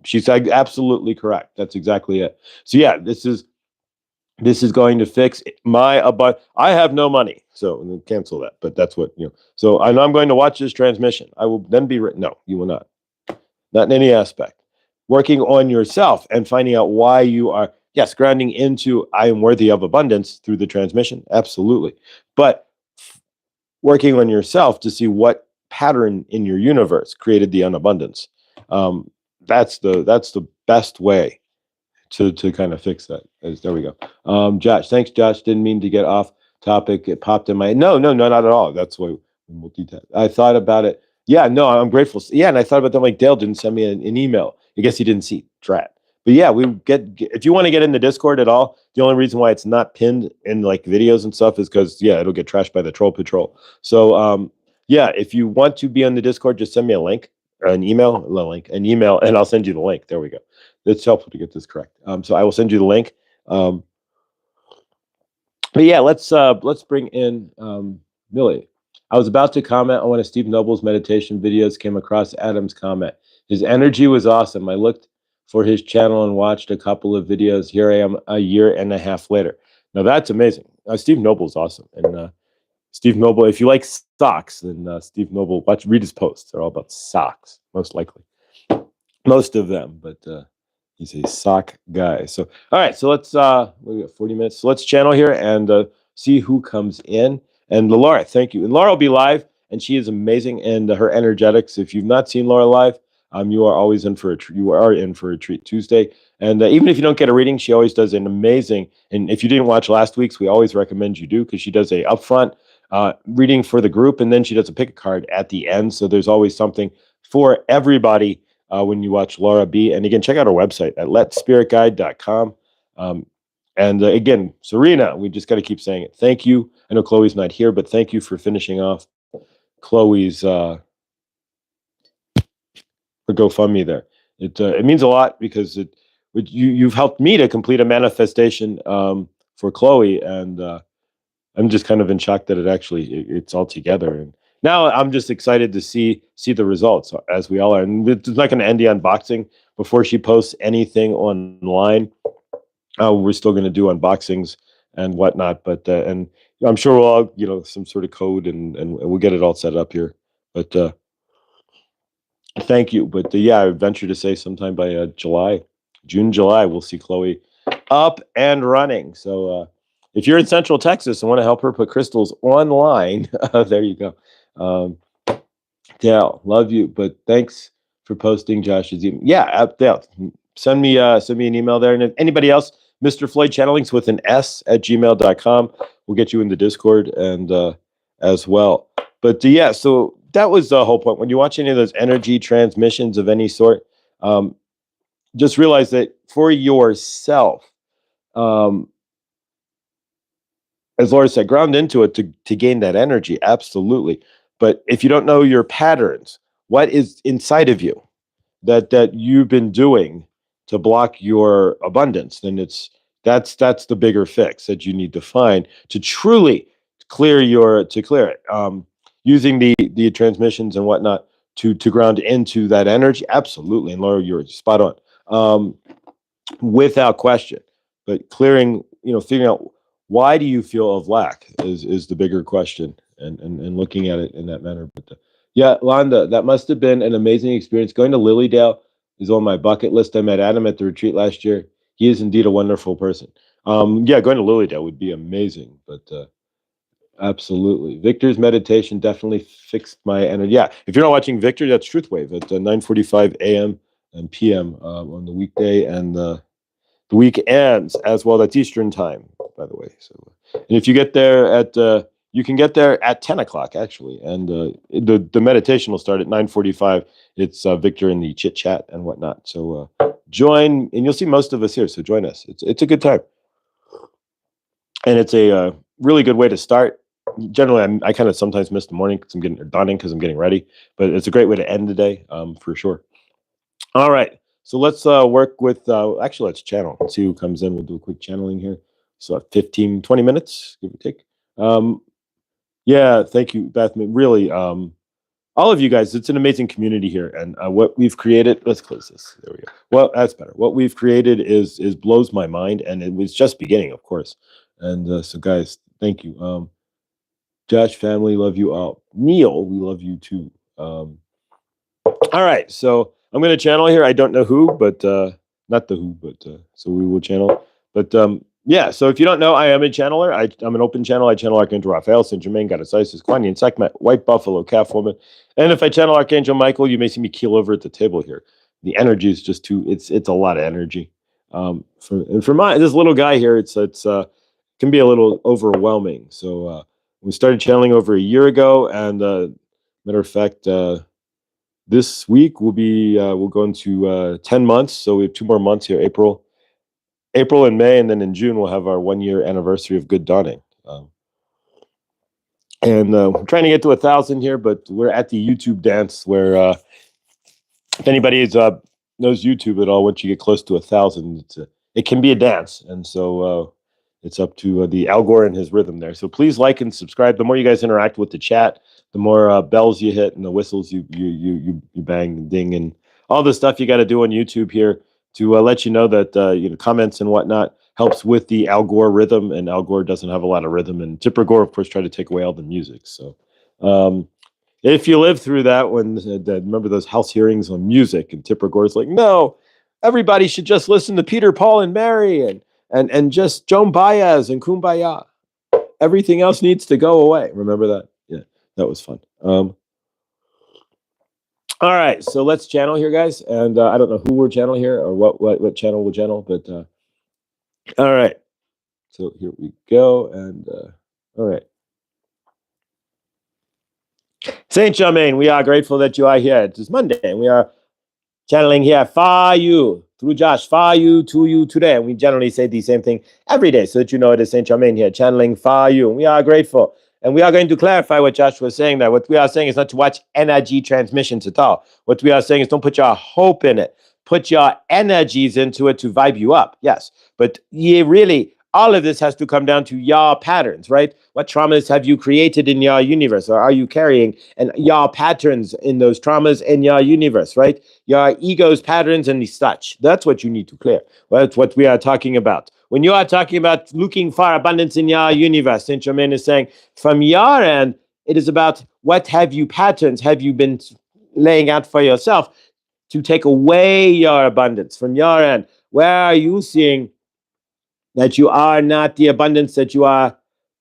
She's absolutely correct. That's exactly it. So yeah, this is going to fix I have no money, so cancel that. But that's what So I'm going to watch this transmission. I will then be written. No, you will not. Not in any aspect. Working on yourself and finding out why you are, yes, grounding into I am worthy of abundance through the transmission. Absolutely. But working on yourself to see what pattern in your universe created the unabundance. That's the best way to kind of fix that. There we go. Josh, thanks, Josh. Didn't mean to get off topic. It popped in my no, not at all. That's why we'll multitask. I thought about it. Yeah, no, I'm grateful. Yeah, and I thought about that. Like Dale didn't send me an email. I guess he didn't see Drat. But yeah, we if you want to get in the Discord at all, the only reason why it's not pinned in like videos and stuff is because it'll get trashed by the troll patrol. So yeah, if you want to be on the Discord, just send me a link an email, and I'll send you the link. There we go. It's helpful to get this correct. So I will send you the link. But yeah, let's bring in Millie. I was about to comment on one of Steve Noble's meditation videos, came across Adam's comment. His energy was awesome. I looked for his channel and watched a couple of videos. Here I am a year and a half later. Now that's amazing. Steve Noble's awesome. And Steve Noble, if you like socks, then Steve Noble, read his posts. They're all about socks, most likely. Most of them, but he's a sock guy. So, all right. So we got 40 minutes. So let's channel here and see who comes in. And Laura, thank you. And Laura will be live, and she is amazing. And her energetics. If you've not seen Laura live, you are always in for a treat. You are in for a treat Tuesday. And even if you don't get a reading, she always does an amazing. And if you didn't watch last week's, we always recommend you do, because she does a upfront reading for the group, and then she does a pick a card at the end. So there's always something for everybody when you watch Laura B. And again, check out our website at letspiritguide.com. And again, Serena, we just got to keep saying it. Thank you. I know Chloe's not here, but thank you for finishing off Chloe's for GoFundMe there. It means a lot, because you've helped me to complete a manifestation for Chloe, and I'm just kind of in shock that it's all together. And now I'm just excited to see the results, as we all are. And it's not going to end the unboxing before she posts anything online. We're still going to do unboxings and whatnot, but and I'm sure we'll all, some sort of code, and we'll get it all set up here. But thank you. But yeah, I would venture to say sometime by June, July, we'll see Chloe up and running. So if you're in Central Texas and want to help her put crystals online, there you go. Dale, love you. But thanks for posting Josh's email. Yeah, Dale, send me an email there. And if anybody else, Mr. Floyd Channelings with an S at gmail.com. We'll get you in the Discord and as well. But yeah, so that was the whole point. When you watch any of those energy transmissions of any sort, just realize that for yourself, as Laura said, ground into it to gain that energy, absolutely. But if you don't know your patterns, what is inside of you that you've been doing to block your abundance, then that's the bigger fix that you need to find to truly clear it. Using the transmissions and whatnot to ground into that energy, absolutely. And Laura, you're spot on, without question. But clearing, figuring out, why do you feel of lack is the bigger question, and looking at it in that manner. But yeah, Londa, that must have been an amazing experience. Going to Lilydale is on my bucket list. I met Adam at the retreat last year. He is indeed a wonderful person. Yeah, going to Lilydale would be amazing. But absolutely, Victor's meditation definitely fixed my energy. Yeah, if you're not watching Victor, that's Truth Wave at 9:45 a.m. and p.m. On the weekday and the weekends as well. That's Eastern time, by the way. So, and if you get there you can get there at 10 o'clock actually, and the meditation will start at 9:45. It's Victor in the chit chat and whatnot. So join, and you'll see most of us here. So join us. It's a good time, and it's a really good way to start. Generally, I kind of sometimes miss the morning because I'm getting ready, but it's a great way to end the day, for sure. All right. So let's work with, actually, let's channel. Let's see who comes in. We'll do a quick channeling here. So 15, 20 minutes, give or take. Yeah, thank you, Beth. Really, all of you guys, it's an amazing community here. And what we've created, let's close this. There we go. Well, that's better. What we've created is blows my mind. And it was just beginning, of course. And so, guys, thank you. Josh, family, love you all. Neil, we love you too. All right, so I'm going to channel here. I don't know who, but not the who, but so we will channel. But yeah, so if you don't know, I am a channeler. I'm an open channel. I channel Archangel Raphael, Saint Germain, Goddess Isis, Kuan Yin, Sekhmet, White Buffalo, Calf Woman. And if I channel Archangel Michael, you may see me keel over at the table here. The energy is just it's a lot of energy. For this little guy here, it's can be a little overwhelming. So we started channeling over a year ago, and matter of fact, this week we'll go into 10 months. So we have 2 more months here, April and May, and then in June we'll have our 1-year anniversary of Good Dawning. And we're trying to get to 1,000 here, but we're at the YouTube dance where if anybody knows YouTube at all, once you get close to 1,000, it can be a dance, and so it's up to the Al Gore and his rhythm there. So please like and subscribe. The more you guys interact with the chat, the more bells you hit and the whistles you bang and ding and all the stuff you got to do on YouTube here to let you know that comments and whatnot helps with the Al Gore rhythm, and Al Gore doesn't have a lot of rhythm, and Tipper Gore, of course, tried to take away all the music. So if you live through that, when remember those House hearings on music, and Tipper Gore's like, no, everybody should just listen to Peter, Paul, and Mary, and just Joan Baez and Kumbaya. Everything else needs to go away. Remember that? Yeah, that was fun. All right, so let's channel here, guys. And I don't know who we're channel here or what channel we'll channel, but all right. So here we go, and all right. Saint Germain, we are grateful that you are here. It is Monday, and we are channeling here for you through Josh, for you, to you, today. And we generally say the same thing every day so that you know it is Saint Germain here, channeling for you. And we are grateful. And we are going to clarify what Josh was saying there. What we are saying is not to watch energy transmissions at all. What we are saying is don't put your hope in it. Put your energies into it to vibe you up. Yes. But really, all of this has to come down to your patterns, right? What traumas have you created in your universe, or are you carrying? And your patterns in those traumas in your universe, right? Your ego's patterns and such. That's what you need to clear. Well, that's what we are talking about. When you are talking about looking for abundance in your universe, Saint Germain is saying, from your end, it is about what patterns have you been laying out for yourself to take away your abundance from your end. Where are you seeing that you are not the abundance that you are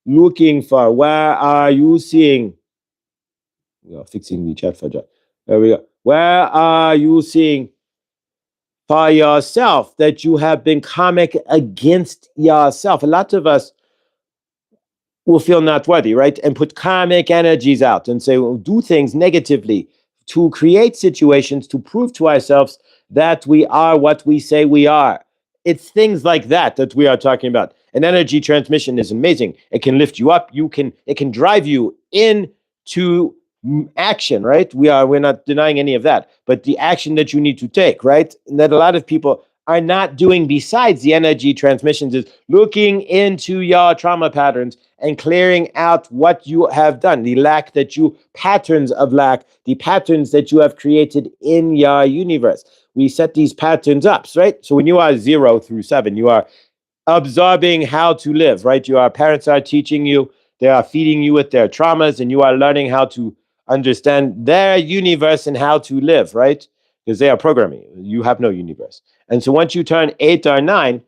looking for? Where are you seeing? Fixing the chat for John. There we go. Where are you seeing for yourself that you have been karmic against yourself? A lot of us will feel not worthy, right? And put karmic energies out and say, well, do things negatively to create situations to prove to ourselves that we are what we say we are. It's things like that that we are talking about. And energy transmission is amazing. It can lift you up. It can drive you into action, right? We're not denying any of that, but the action that you need to take, right? And that a lot of people are not doing besides the energy transmissions is looking into your trauma patterns and clearing out what you have done, the patterns of lack, the patterns that you have created in your universe. We set these patterns up, right? So when you are 0 through 7, you are absorbing how to live, right? Your parents are teaching you, they are feeding you with their traumas, and you are learning how to understand their universe and how to live, right? Because they are programming. You have no universe. And so once you turn 8 or 9,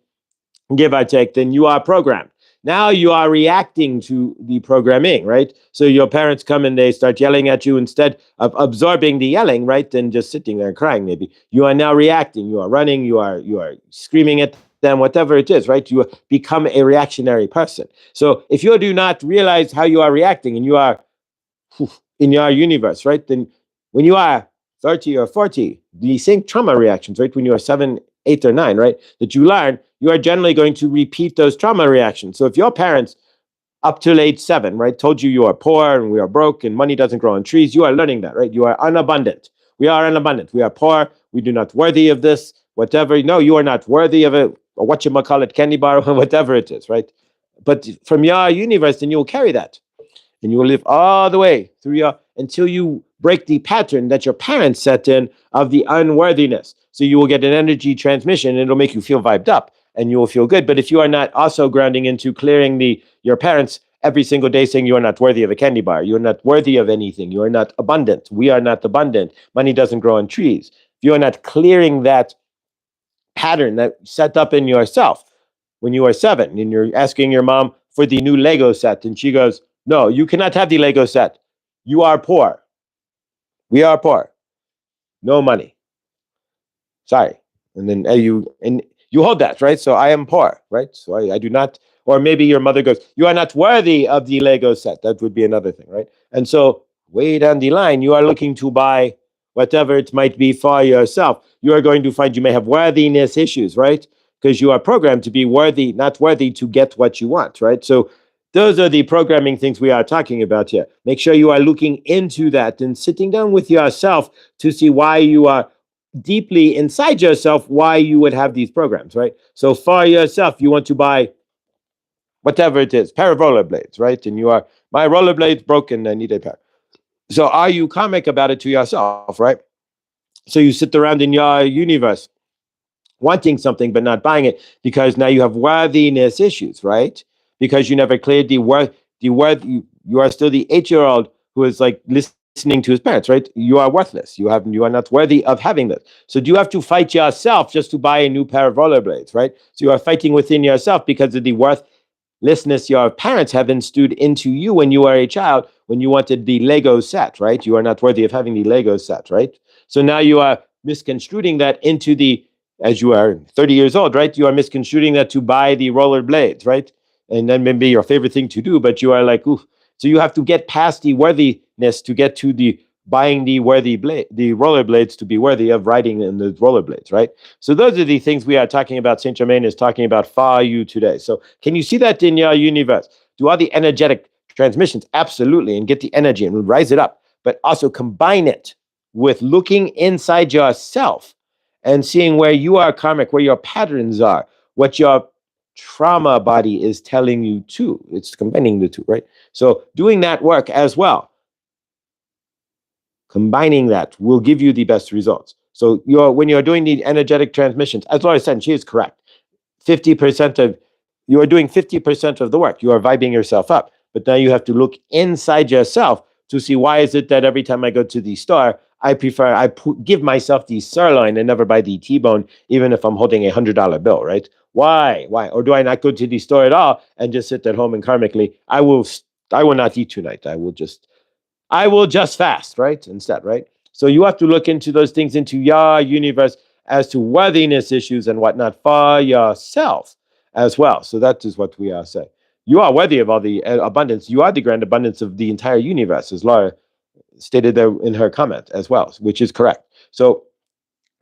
give or take, then you are programmed. Now you are reacting to the programming, right? So your parents come and they start yelling at you instead of absorbing the yelling, right? Then just sitting there crying, maybe. You are now reacting. You are running. You are screaming at them, whatever it is, right? You become a reactionary person. So if you do not realize how you are reacting and you are in your universe, right? Then when you are 30 or 40, the same trauma reactions, right? When you are 7, 8, or 9, right? That you learn, you are generally going to repeat those trauma reactions. So if your parents up till age 7, right, told you you are poor and we are broke and money doesn't grow on trees, you are learning that, right? You are unabundant. We are unabundant. We are poor. We do not worthy of this, whatever. No, you are not worthy of it, or what you might call it, candy bar, or whatever it is, right? But from your universe, then you will carry that. And you will live all the way through until you break the pattern that your parents set in of the unworthiness. So you will get an energy transmission, and it'll make you feel vibed up, and you will feel good. But if you are not also grounding into clearing your parents every single day, saying you are not worthy of a candy bar, you are not worthy of anything, you are not abundant, we are not abundant, money doesn't grow on trees. If you are not clearing that pattern that set up in yourself when you are 7, and you're asking your mom for the new Lego set, and she goes, no, you cannot have the Lego set. You are poor. We are poor. No money. Sorry. And then you hold that, right? So I am poor, right? So I do not, or maybe your mother goes, you are not worthy of the Lego set. That would be another thing, right? And so way down the line, you are looking to buy whatever it might be for yourself. You are going to find you may have worthiness issues, right? Because you are programmed to be worthy, not worthy to get what you want, right? So those are the programming things we are talking about here. Make sure you are looking into that and sitting down with yourself to see why you are deeply inside yourself why you would have these programs, right? So for yourself, you want to buy whatever it is, pair of rollerblades, right? And you are, my rollerblades broken, I need a pair. So are you karmic about it to yourself, right? So you sit around in your universe wanting something but not buying it because now you have worthiness issues, right? Because you never cleared you are still the 8-year-old who is like listening to his parents, right? You are worthless. You are not worthy of having this. So do you have to fight yourself just to buy a new pair of rollerblades, right? So you are fighting within yourself because of the worthlessness your parents have instilled into you when you were a child, when you wanted the Lego set, right? You are not worthy of having the Lego set, right? So now you are misconstruing that into the, as you are 30 years old, right? You are misconstruing that to buy the rollerblades, right? And then maybe your favorite thing to do, but you are like, ooh. So you have to get past the worthiness to get to the buying the the rollerblades to be worthy of riding in the rollerblades, right? So those are the things we are talking about. Saint Germain is talking about for you today. So can you see that in your universe? Do all the energetic transmissions, absolutely, and get the energy and rise it up, but also combine it with looking inside yourself and seeing where you are karmic, where your patterns are, what your trauma body is telling you to. It's combining the two, right? So doing that work as well, combining that will give you the best results. So when you're doing the energetic transmissions, as Laura said, she is correct. 50% of you are doing 50% of the work. You are vibing yourself up. But now you have to look inside yourself to see why is it that every time I go to the store, I give myself the sirloin and never buy the T-bone, even if I'm holding $100 bill, right? Why? Or do I not go to the store at all and just sit at home and karmically, I will not eat tonight. I will just fast, right? Instead, right? So you have to look into those things into your universe as to worthiness issues and whatnot for yourself as well. So that is what we are saying. You are worthy of all the abundance. You are the grand abundance of the entire universe, as Laura stated there in her comment as well, which is correct. So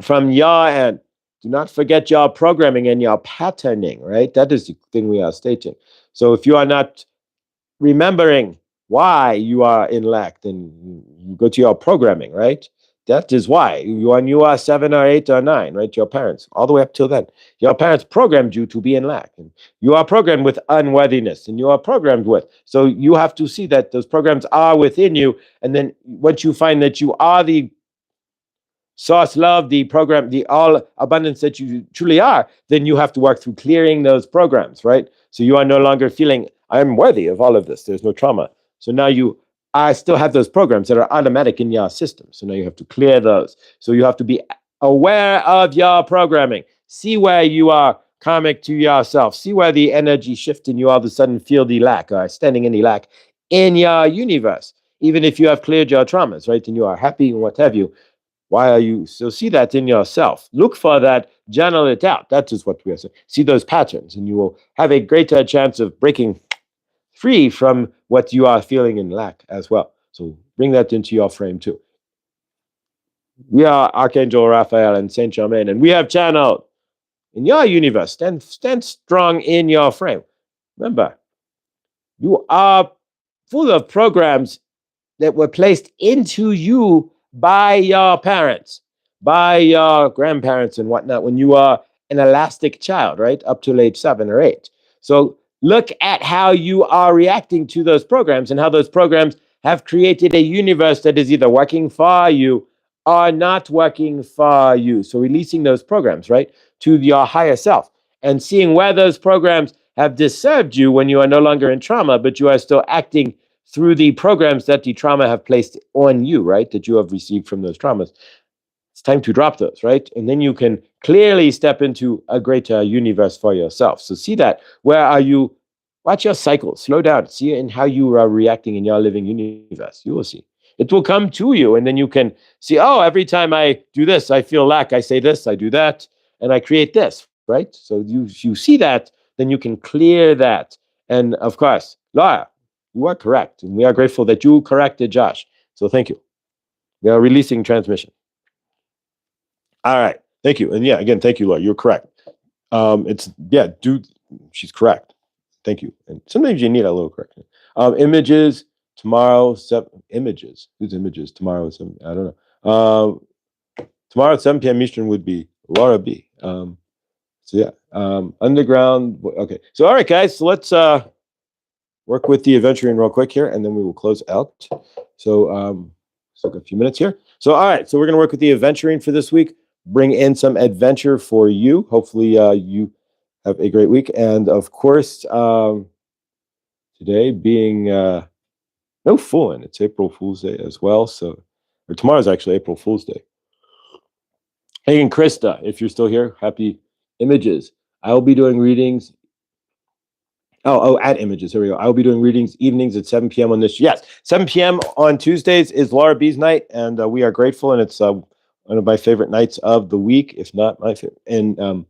from your end, do not forget your programming and your patterning, right? That is the thing we are stating. So if you are not remembering why you are in lack, then you go to your programming, right? That is why when you are 7 or 8 or 9, right? Your parents, all the way up till then, your parents programmed you to be in lack. And you are programmed with unworthiness, and you are programmed with. So you have to see that those programs are within you. And then once you find that you are the source love, the program, the all abundance that you truly are, then you have to work through clearing those programs, right? So you are no longer feeling, I'm worthy of all of this. There's no trauma. So now I still have those programs that are automatic in your system. So now you have to clear those. So you have to be aware of your programming. See where you are karmic to yourself. See where the energy shift and you all of a sudden feel the lack or standing in the lack in your universe. Even if you have cleared your traumas, right? And you are happy and what have you. Why are you? So see that in yourself. Look for that, journal it out. That is what we are saying. See those patterns, and you will have a greater chance of breaking free from what you are feeling in lack as well. So bring that into your frame too. We are Archangel Raphael and Saint Germain, and we have channeled in your universe. Stand strong in your frame. Remember, you are full of programs that were placed into you by your parents, by your grandparents and whatnot when you are an elastic child, right? Up to age 7 or 8. So look at how you are reacting to those programs and how those programs have created a universe that is either working for you or not working for you. So releasing those programs, right, to your higher self and seeing where those programs have disturbed you when you are no longer in trauma, but you are still acting through the programs that the trauma have placed on you, right? That you have received from those traumas. It's time to drop those, right? And then you can clearly step into a greater universe for yourself. So see that. Where are you? Watch your cycle. Slow down. See in how you are reacting in your living universe. You will see. It will come to you, and then you can see, oh, every time I do this, I feel lack. I say this, I do that, and I create this, right? So you see that, then you can clear that. And of course, Laura, you are correct. And we are grateful that you corrected Josh. So thank you. We are releasing transmission. All right. Thank you. And yeah, again, thank you, Laura. You're correct. She's correct. Thank you. And sometimes you need a little correction. Images tomorrow, images. Whose images? Tomorrow, I don't know. tomorrow at 7 p.m. Eastern would be Laura B. So yeah, underground. Okay, so all right, guys. So let's work with the adventuring real quick here, and then we will close out. So still a few minutes here. So all right, so we're gonna work with the adventuring for this week. Bring in some adventure for you. Hopefully, you have a great week, and of course, today being no fooling, it's April Fool's Day as well. So, or tomorrow's actually April Fool's Day. Hey, and Krista, if you're still here, happy images. I will be doing readings. At images. Here we go. I will be doing readings evenings at 7 p.m. on this. Yes, 7 p.m. on Tuesdays is Laura B's night, and we are grateful. And it's one of my favorite nights of the week, if not my favorite. And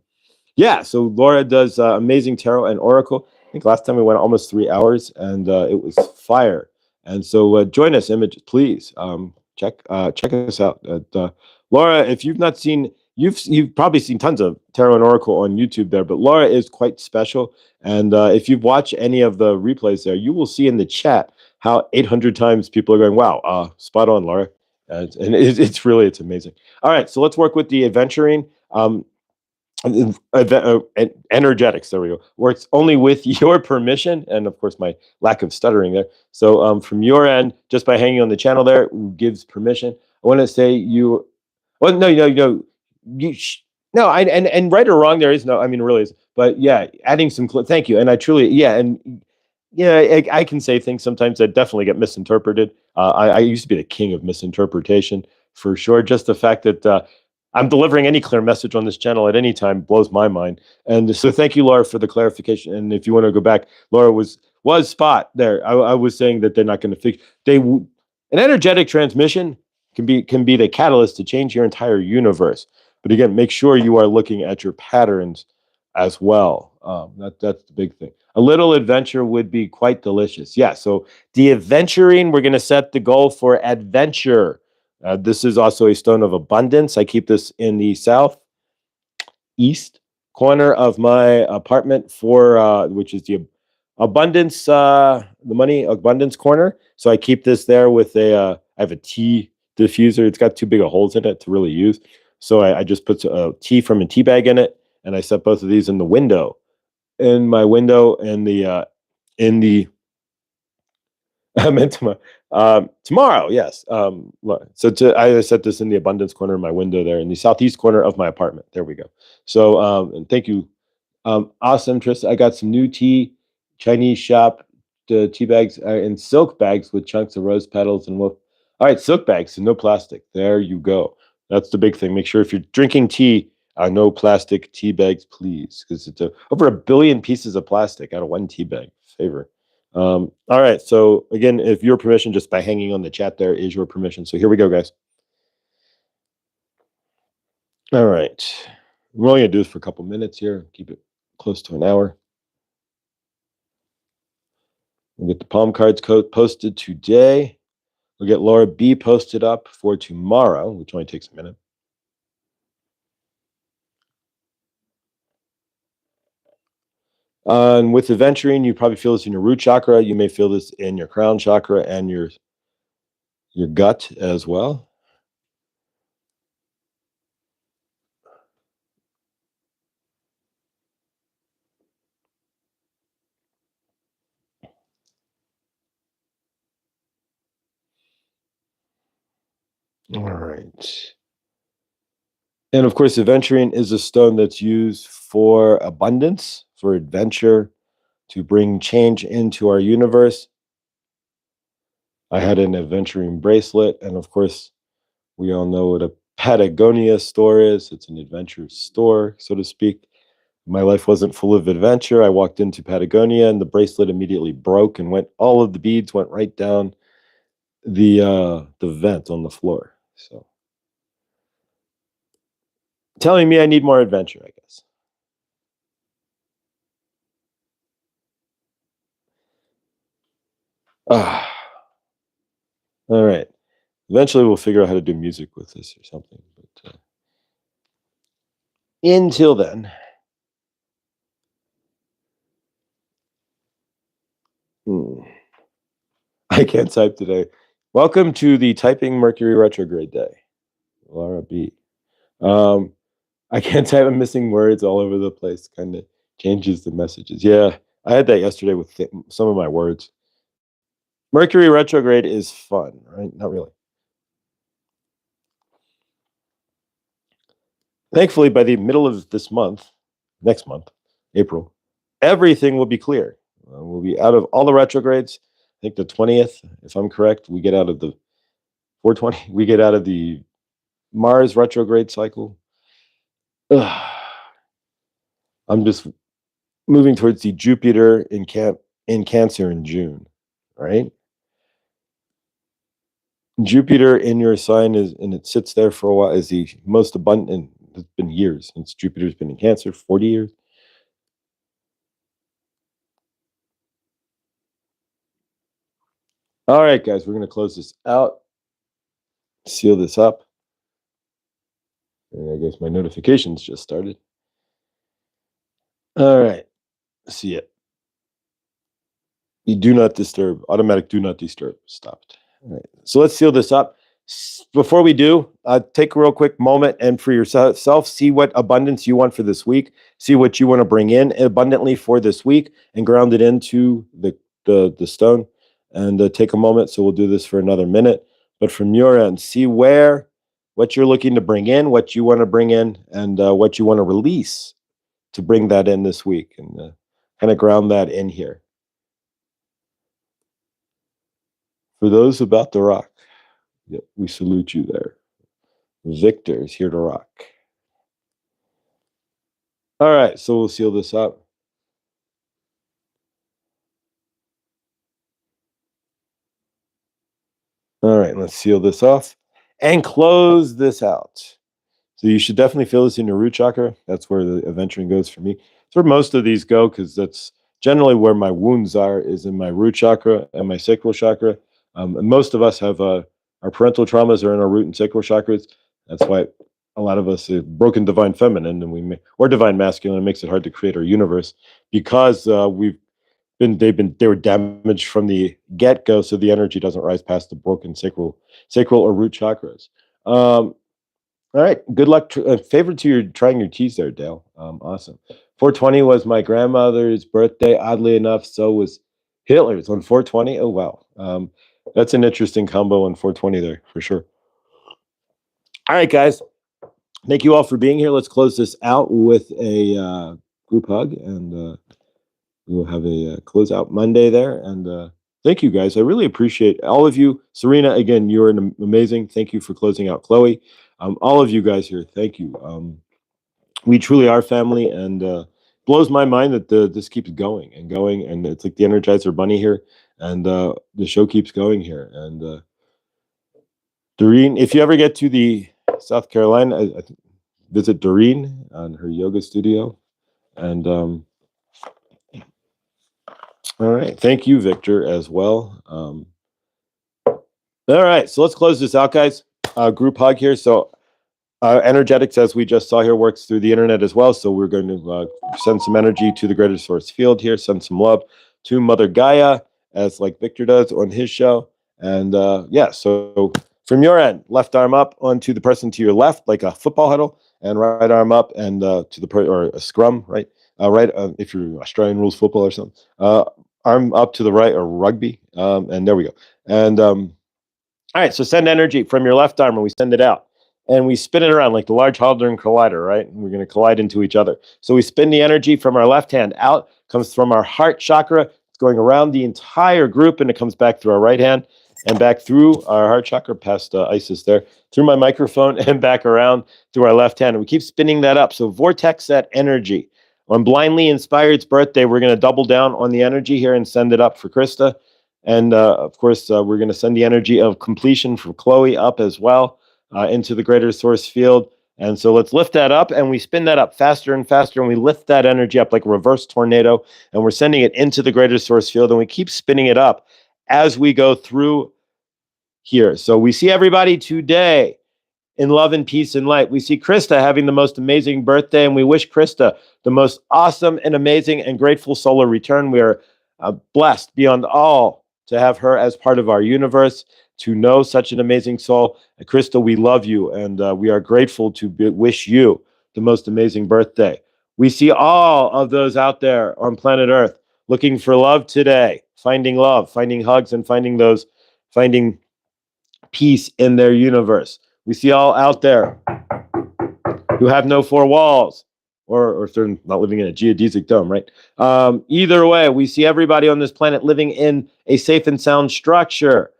yeah, so Laura does amazing tarot and oracle. I think last time we went almost 3 hours, and it was fire. And so join us, images, please. Check us out. Laura, if you've not seen, you've probably seen tons of tarot and oracle on YouTube there, but Laura is quite special. And if you've watched any of the replays there, you will see in the chat how 800 times people are going, "Wow, spot on, Laura." And it's amazing. All right, so let's work with the adventuring. Energetics, there we go, works only with your permission, and of course my lack of stuttering there. So from your end, just by hanging on the channel there gives permission. I want to say you, well, no, you no, and right or wrong, there is no, I mean, really is, but yeah, adding some thank you, and I truly, yeah, and yeah, I can say things sometimes that definitely get misinterpreted. I used to be the king of misinterpretation for sure. Just the fact that I'm delivering any clear message on this channel at any time blows my mind. And so thank you, Laura, for the clarification. And if you want to go back, Laura was spot there. I was saying that they're not going to fix an energetic transmission can be the catalyst to change your entire universe. But again, make sure you are looking at your patterns as well. That's the big thing. A little adventure would be quite delicious. Yeah. So the adventuring, we're going to set the goal for adventure. This is also a stone of abundance. I keep this in the southeast corner of my apartment for which is the abundance, the money abundance corner. So I keep this there with I have a tea diffuser. It's got too big of holes in it to really use. So I just put a tea from a tea bag in it, and I set both of these in the window, in my window, in the I meant tomorrow. Yes. I set this in the abundance corner of my window there, in the southeast corner of my apartment. There we go. So and thank you. Awesome, Tristan. I got some new Chinese shop, the tea bags in silk bags with chunks of rose petals and wolf. All right, silk bags, so no plastic. There you go. That's the big thing. Make sure if you're drinking tea, no plastic tea bags, please, because it's over 1 billion pieces of plastic out of one tea bag. Favor. All right. So again, if your permission, just by hanging on the chat there is your permission. So here we go, guys. All right. We're only gonna do this for a couple minutes here. Keep it close to an hour. We'll get the palm cards code posted today. We'll get Laura B posted up for tomorrow, which only takes a minute. And with adventuring, you probably feel this in your root chakra. You may feel this in your crown chakra and your gut as well. All right. And of course, adventuring is a stone that's used for abundance, for adventure, to bring change into our universe. I had an adventuring bracelet, and of course, we all know what a Patagonia store is. It's an adventure store, so to speak. My life wasn't full of adventure. I walked into Patagonia, and the bracelet immediately broke, and all of the beads went right down the vent on the floor. So, telling me I need more adventure, I guess. Ah, all right. Eventually, we'll figure out how to do music with this or something. But until then, I can't type today. Welcome to the Typing Mercury retrograde day, Laura B. I can't type. I'm missing words all over the place. Kind of changes the messages. Yeah, I had that yesterday with some of my words. Mercury retrograde is fun, right? Not really. Thankfully, by the middle of this month, next month, April, everything will be clear. We'll be out of all the retrogrades. I think the 20th, if I'm correct, we get out of the 420. We get out of the Mars retrograde cycle. Ugh. I'm just moving towards the Jupiter in Cancer in June, right? Jupiter in your sign is, and it sits there for a while, is the most abundant. It's been years since Jupiter's been in Cancer, 40 years. All right, guys, we're going to close this out, seal this up. And I guess my notifications just started. All right, see it. You do not disturb, automatic do not disturb, stopped. All right, so let's seal this up. Before we do, take a real quick moment and for yourself, see what abundance you want for this week. See what you want to bring in abundantly for this week and ground it into the stone. And take a moment. So we'll do this for another minute. But from your end, see what you're looking to bring in, what you want to bring in, and what you want to release to bring that in this week, and kind of ground that in here. For those about to rock, we salute you there. Victor is here to rock. All right, so we'll seal this up. All right, let's seal this off and close this out. So you should definitely feel this in your root chakra. That's where the adventuring goes for me. It's where most of these go because that's generally where my wounds are, is in my root chakra and my sacral chakra. And most of us have our parental traumas are in our root and sacral chakras. That's why a lot of us are broken divine feminine and or divine masculine. It makes it hard to create our universe because they were damaged from the get-go, so the energy doesn't rise past the broken sacral or root chakras. All right, good luck. Favor to your trying your teas there, Dale. Awesome. 420 was my grandmother's birthday. Oddly enough, so was Hitler's on 420. Oh wow, that's an interesting combo on 420 there for sure. All right, guys, thank you all for being here. Let's close this out with a group hug, and we'll have a closeout Monday there. And thank you, guys. I really appreciate all of you. Serena, again, you're an amazing. Thank you for closing out, Chloe. All of you guys here, thank you. We truly are family, and blows my mind that this keeps going and going, and it's like the Energizer Bunny here, and the show keeps going here. And Doreen, if you ever get to the South Carolina, I visit Doreen on her yoga studio, and all right, thank you, Victor, as well. All right, so let's close this out, guys. Group hug here. So energetics, as we just saw here, works through the internet as well. So we're going to send some energy to the greater source field here, send some love to Mother Gaia, as like Victor does on his show. And yeah, so from your end, left arm up onto the person to your left, like a football huddle, and right arm up and to the or a scrum, right? Right, if you're Australian rules football or something. Arm up to the right, or rugby, and there we go. And all right, so send energy from your left arm, and we send it out. And we spin it around like the Large Hadron Collider, right? And we're going to collide into each other. So we spin the energy from our left hand out, comes from our heart chakra. It's going around the entire group, and it comes back through our right hand and back through our heart chakra, past Isis there, through my microphone, and back around through our left hand. And we keep spinning that up. So vortex that energy. On Blindly Inspired's birthday, we're going to double down on the energy here and send it up for Krista. And of course, we're going to send the energy of completion for Chloe up as well. Into the greater source field. And so let's lift that up, and we spin that up faster and faster, and we lift that energy up like a reverse tornado, and we're sending it into the greater source field, and we keep spinning it up as we go through here. So we see everybody today in love and peace and light. We see Krista having the most amazing birthday, and we wish Krista the most awesome and amazing and grateful solar return. We are blessed beyond all to have her as part of our universe, to know such an amazing soul. Krista, we love you, and we are grateful to wish you the most amazing birthday. We see all of those out there on planet Earth looking for love today, finding love, finding hugs, and finding peace in their universe. We see all out there who have no four walls, or if they're not living in a geodesic dome, right? Either way, we see everybody on this planet living in a safe and sound structure,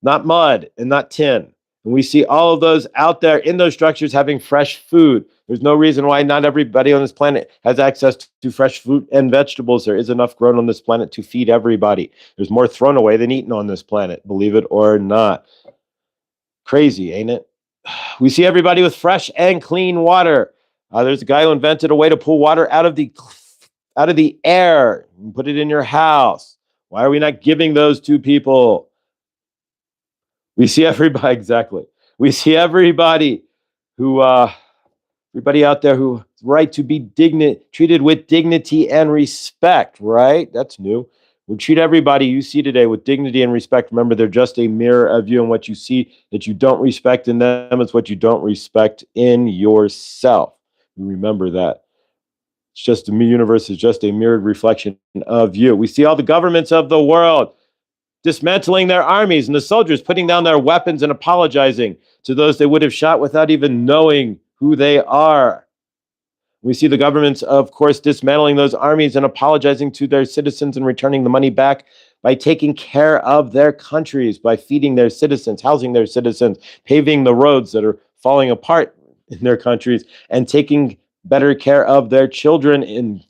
not mud and not tin. And we see all of those out there in those structures having fresh food. There's no reason why not everybody on this planet has access to fresh fruit and vegetables. There is enough grown on this planet to feed everybody. There's more thrown away than eaten on this planet, believe it or not. Crazy, ain't it? We see everybody with fresh and clean water. There's a guy who invented a way to pull water out of the air and put it in your house. Why are we not giving those to people? We see everybody, exactly. We see everybody everybody out there who's right to be treated with dignity and respect, right? That's new. We treat everybody you see today with dignity and respect. Remember, they're just a mirror of you, and what you see that you don't respect in them is what you don't respect in yourself. Remember that. It's just the universe is just a mirrored reflection of you. We see all the governments of the world dismantling their armies and the soldiers putting down their weapons and apologizing to those they would have shot without even knowing who they are. We see the governments, of course, dismantling those armies and apologizing to their citizens and returning the money back by taking care of their countries, by feeding their citizens, housing their citizens, paving the roads that are falling apart in their countries, and taking better care of their children and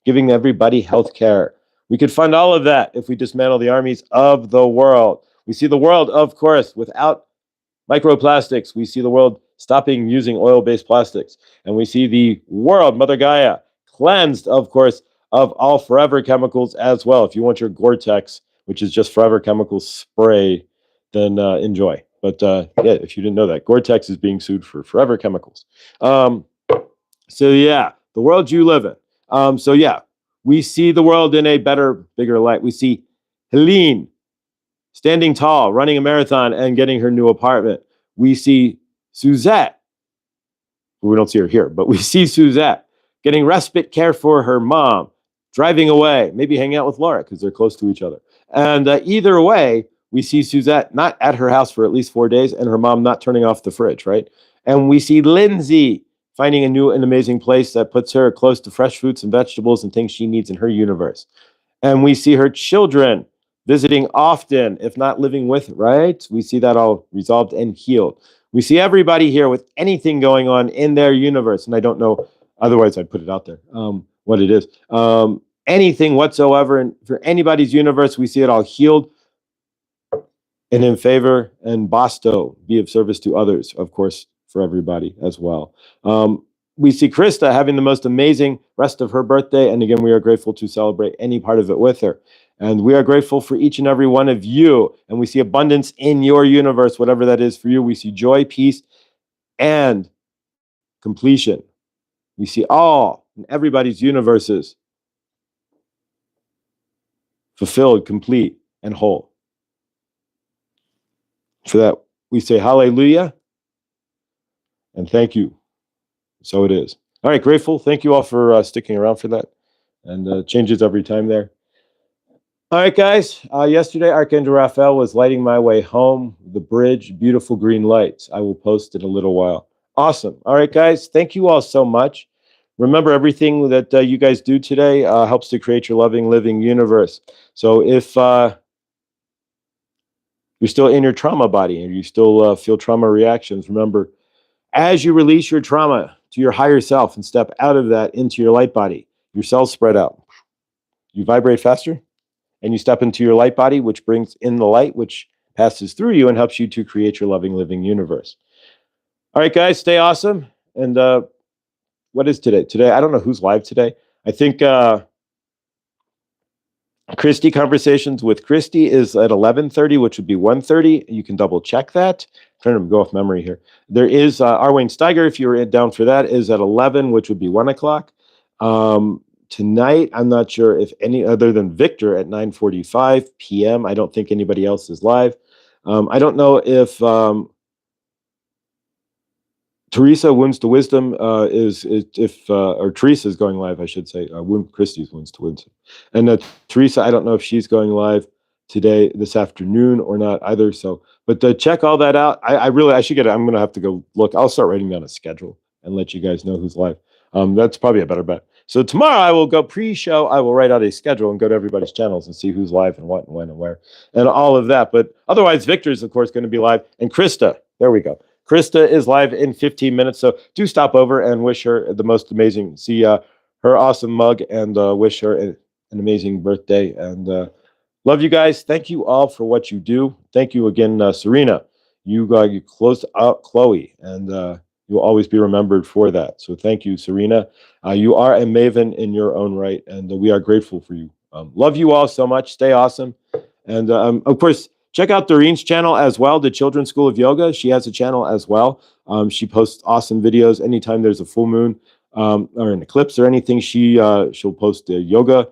giving everybody health care. We could fund all of that if we dismantle the armies of the world. We see the world, of course, without microplastics. We see the world stopping using oil-based plastics. And we see the world, Mother Gaia, cleansed, of course, of all forever chemicals as well. If you want your Gore-Tex, which is just forever chemicals spray, then enjoy. But yeah, if you didn't know that, Gore-Tex is being sued for forever chemicals. So yeah, the world you live in. So yeah, we see the world in a better, bigger light. We see Helene standing tall, running a marathon, and getting her new apartment. We see Suzette. We don't see her here, but we see Suzette getting respite care for her mom, driving away, maybe hanging out with Laura because they're close to each other. And either way, we see Suzette not at her house for at least 4 days and her mom not turning off the fridge, right? And we see Lindsay finding a new and amazing place that puts her close to fresh fruits and vegetables and things she needs in her universe. And we see her children visiting often, if not living with, right? We see that all resolved and healed. We see everybody here with anything going on in their universe. And I don't know, otherwise I'd put it out there, what it is. Anything whatsoever. And for anybody's universe, we see it all healed and in favor, and basto, be of service to others, of course, for everybody as well. We see Krista having the most amazing rest of her birthday. And again, we are grateful to celebrate any part of it with her. And we are grateful for each and every one of you. And we see abundance in your universe, whatever that is for you. We see joy, peace, and completion. We see all in everybody's universes fulfilled, complete, and whole. For that, we say hallelujah and thank you. So it is. All right, grateful. Thank you all for sticking around for that. And changes every time there. All right, guys. Yesterday, Archangel Raphael was lighting my way home. The bridge, beautiful green lights. I will post in a little while. Awesome. All right, guys. Thank you all so much. Remember, everything that you guys do today helps to create your loving, living universe. So if you're still in your trauma body and you still feel trauma reactions, remember, as you release your trauma to your higher self and step out of that into your light body, your cells spread out. You vibrate faster and you step into your light body, which brings in the light, which passes through you and helps you to create your loving, living universe. All right, guys, stay awesome. And what is today? Today, I don't know who's live today. I think Christy Conversations with Christy is at 11:30, which would be 1:30. You can double check that. I'm trying to go off memory here. There is Arwayne Steiger, if you're down for that, is at 11, which would be 1 o'clock. Tonight, I'm not sure if any other than Victor at 9:45 p.m. I don't think anybody else is live. I don't know if Teresa Wounds to Wisdom is if or Teresa is going live, I should say. Christie's Wounds to Wisdom, and Teresa, I don't know if she's going live today, this afternoon, or not either. So, but check all that out. I should get it. I'm gonna have to go look. I'll start writing down a schedule and let you guys know who's live. That's probably a better bet. So tomorrow I will go pre-show. I will write out a schedule and go to everybody's channels and see who's live and what and when and where and all of that. But otherwise, Victor's of course going to be live, and Krista. There we go. Krista is live in 15 minutes, so do stop over and wish her the most amazing. See her awesome mug and wish her an amazing birthday. And love you guys. Thank you all for what you do. Thank you again, Serena. You closed out Chloe, and you'll always be remembered for that. So thank you, Serena. You are a maven in your own right, and we are grateful for you. Love you all so much. Stay awesome. And of course, check out Doreen's channel as well, the Children's School of Yoga. She has a channel as well. She posts awesome videos anytime there's a full moon or an eclipse or anything. She'll post the yoga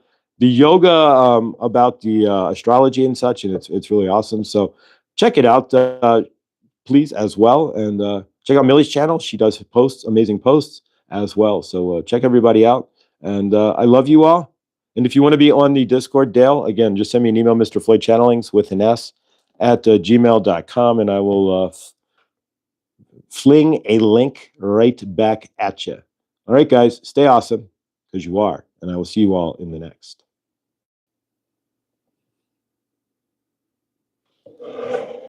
about the astrology and such, and it's really awesome. So check it out, please, as well. And check out Millie's channel. She does amazing posts as well. So check everybody out. And I love you all. And if you want to be on the Discord, Dale, again, just send me an email, Mr. Floyd Channelings with an S at gmail.com, and I will fling a link right back at you. All right, guys, stay awesome, because you are. And I will see you all in the next.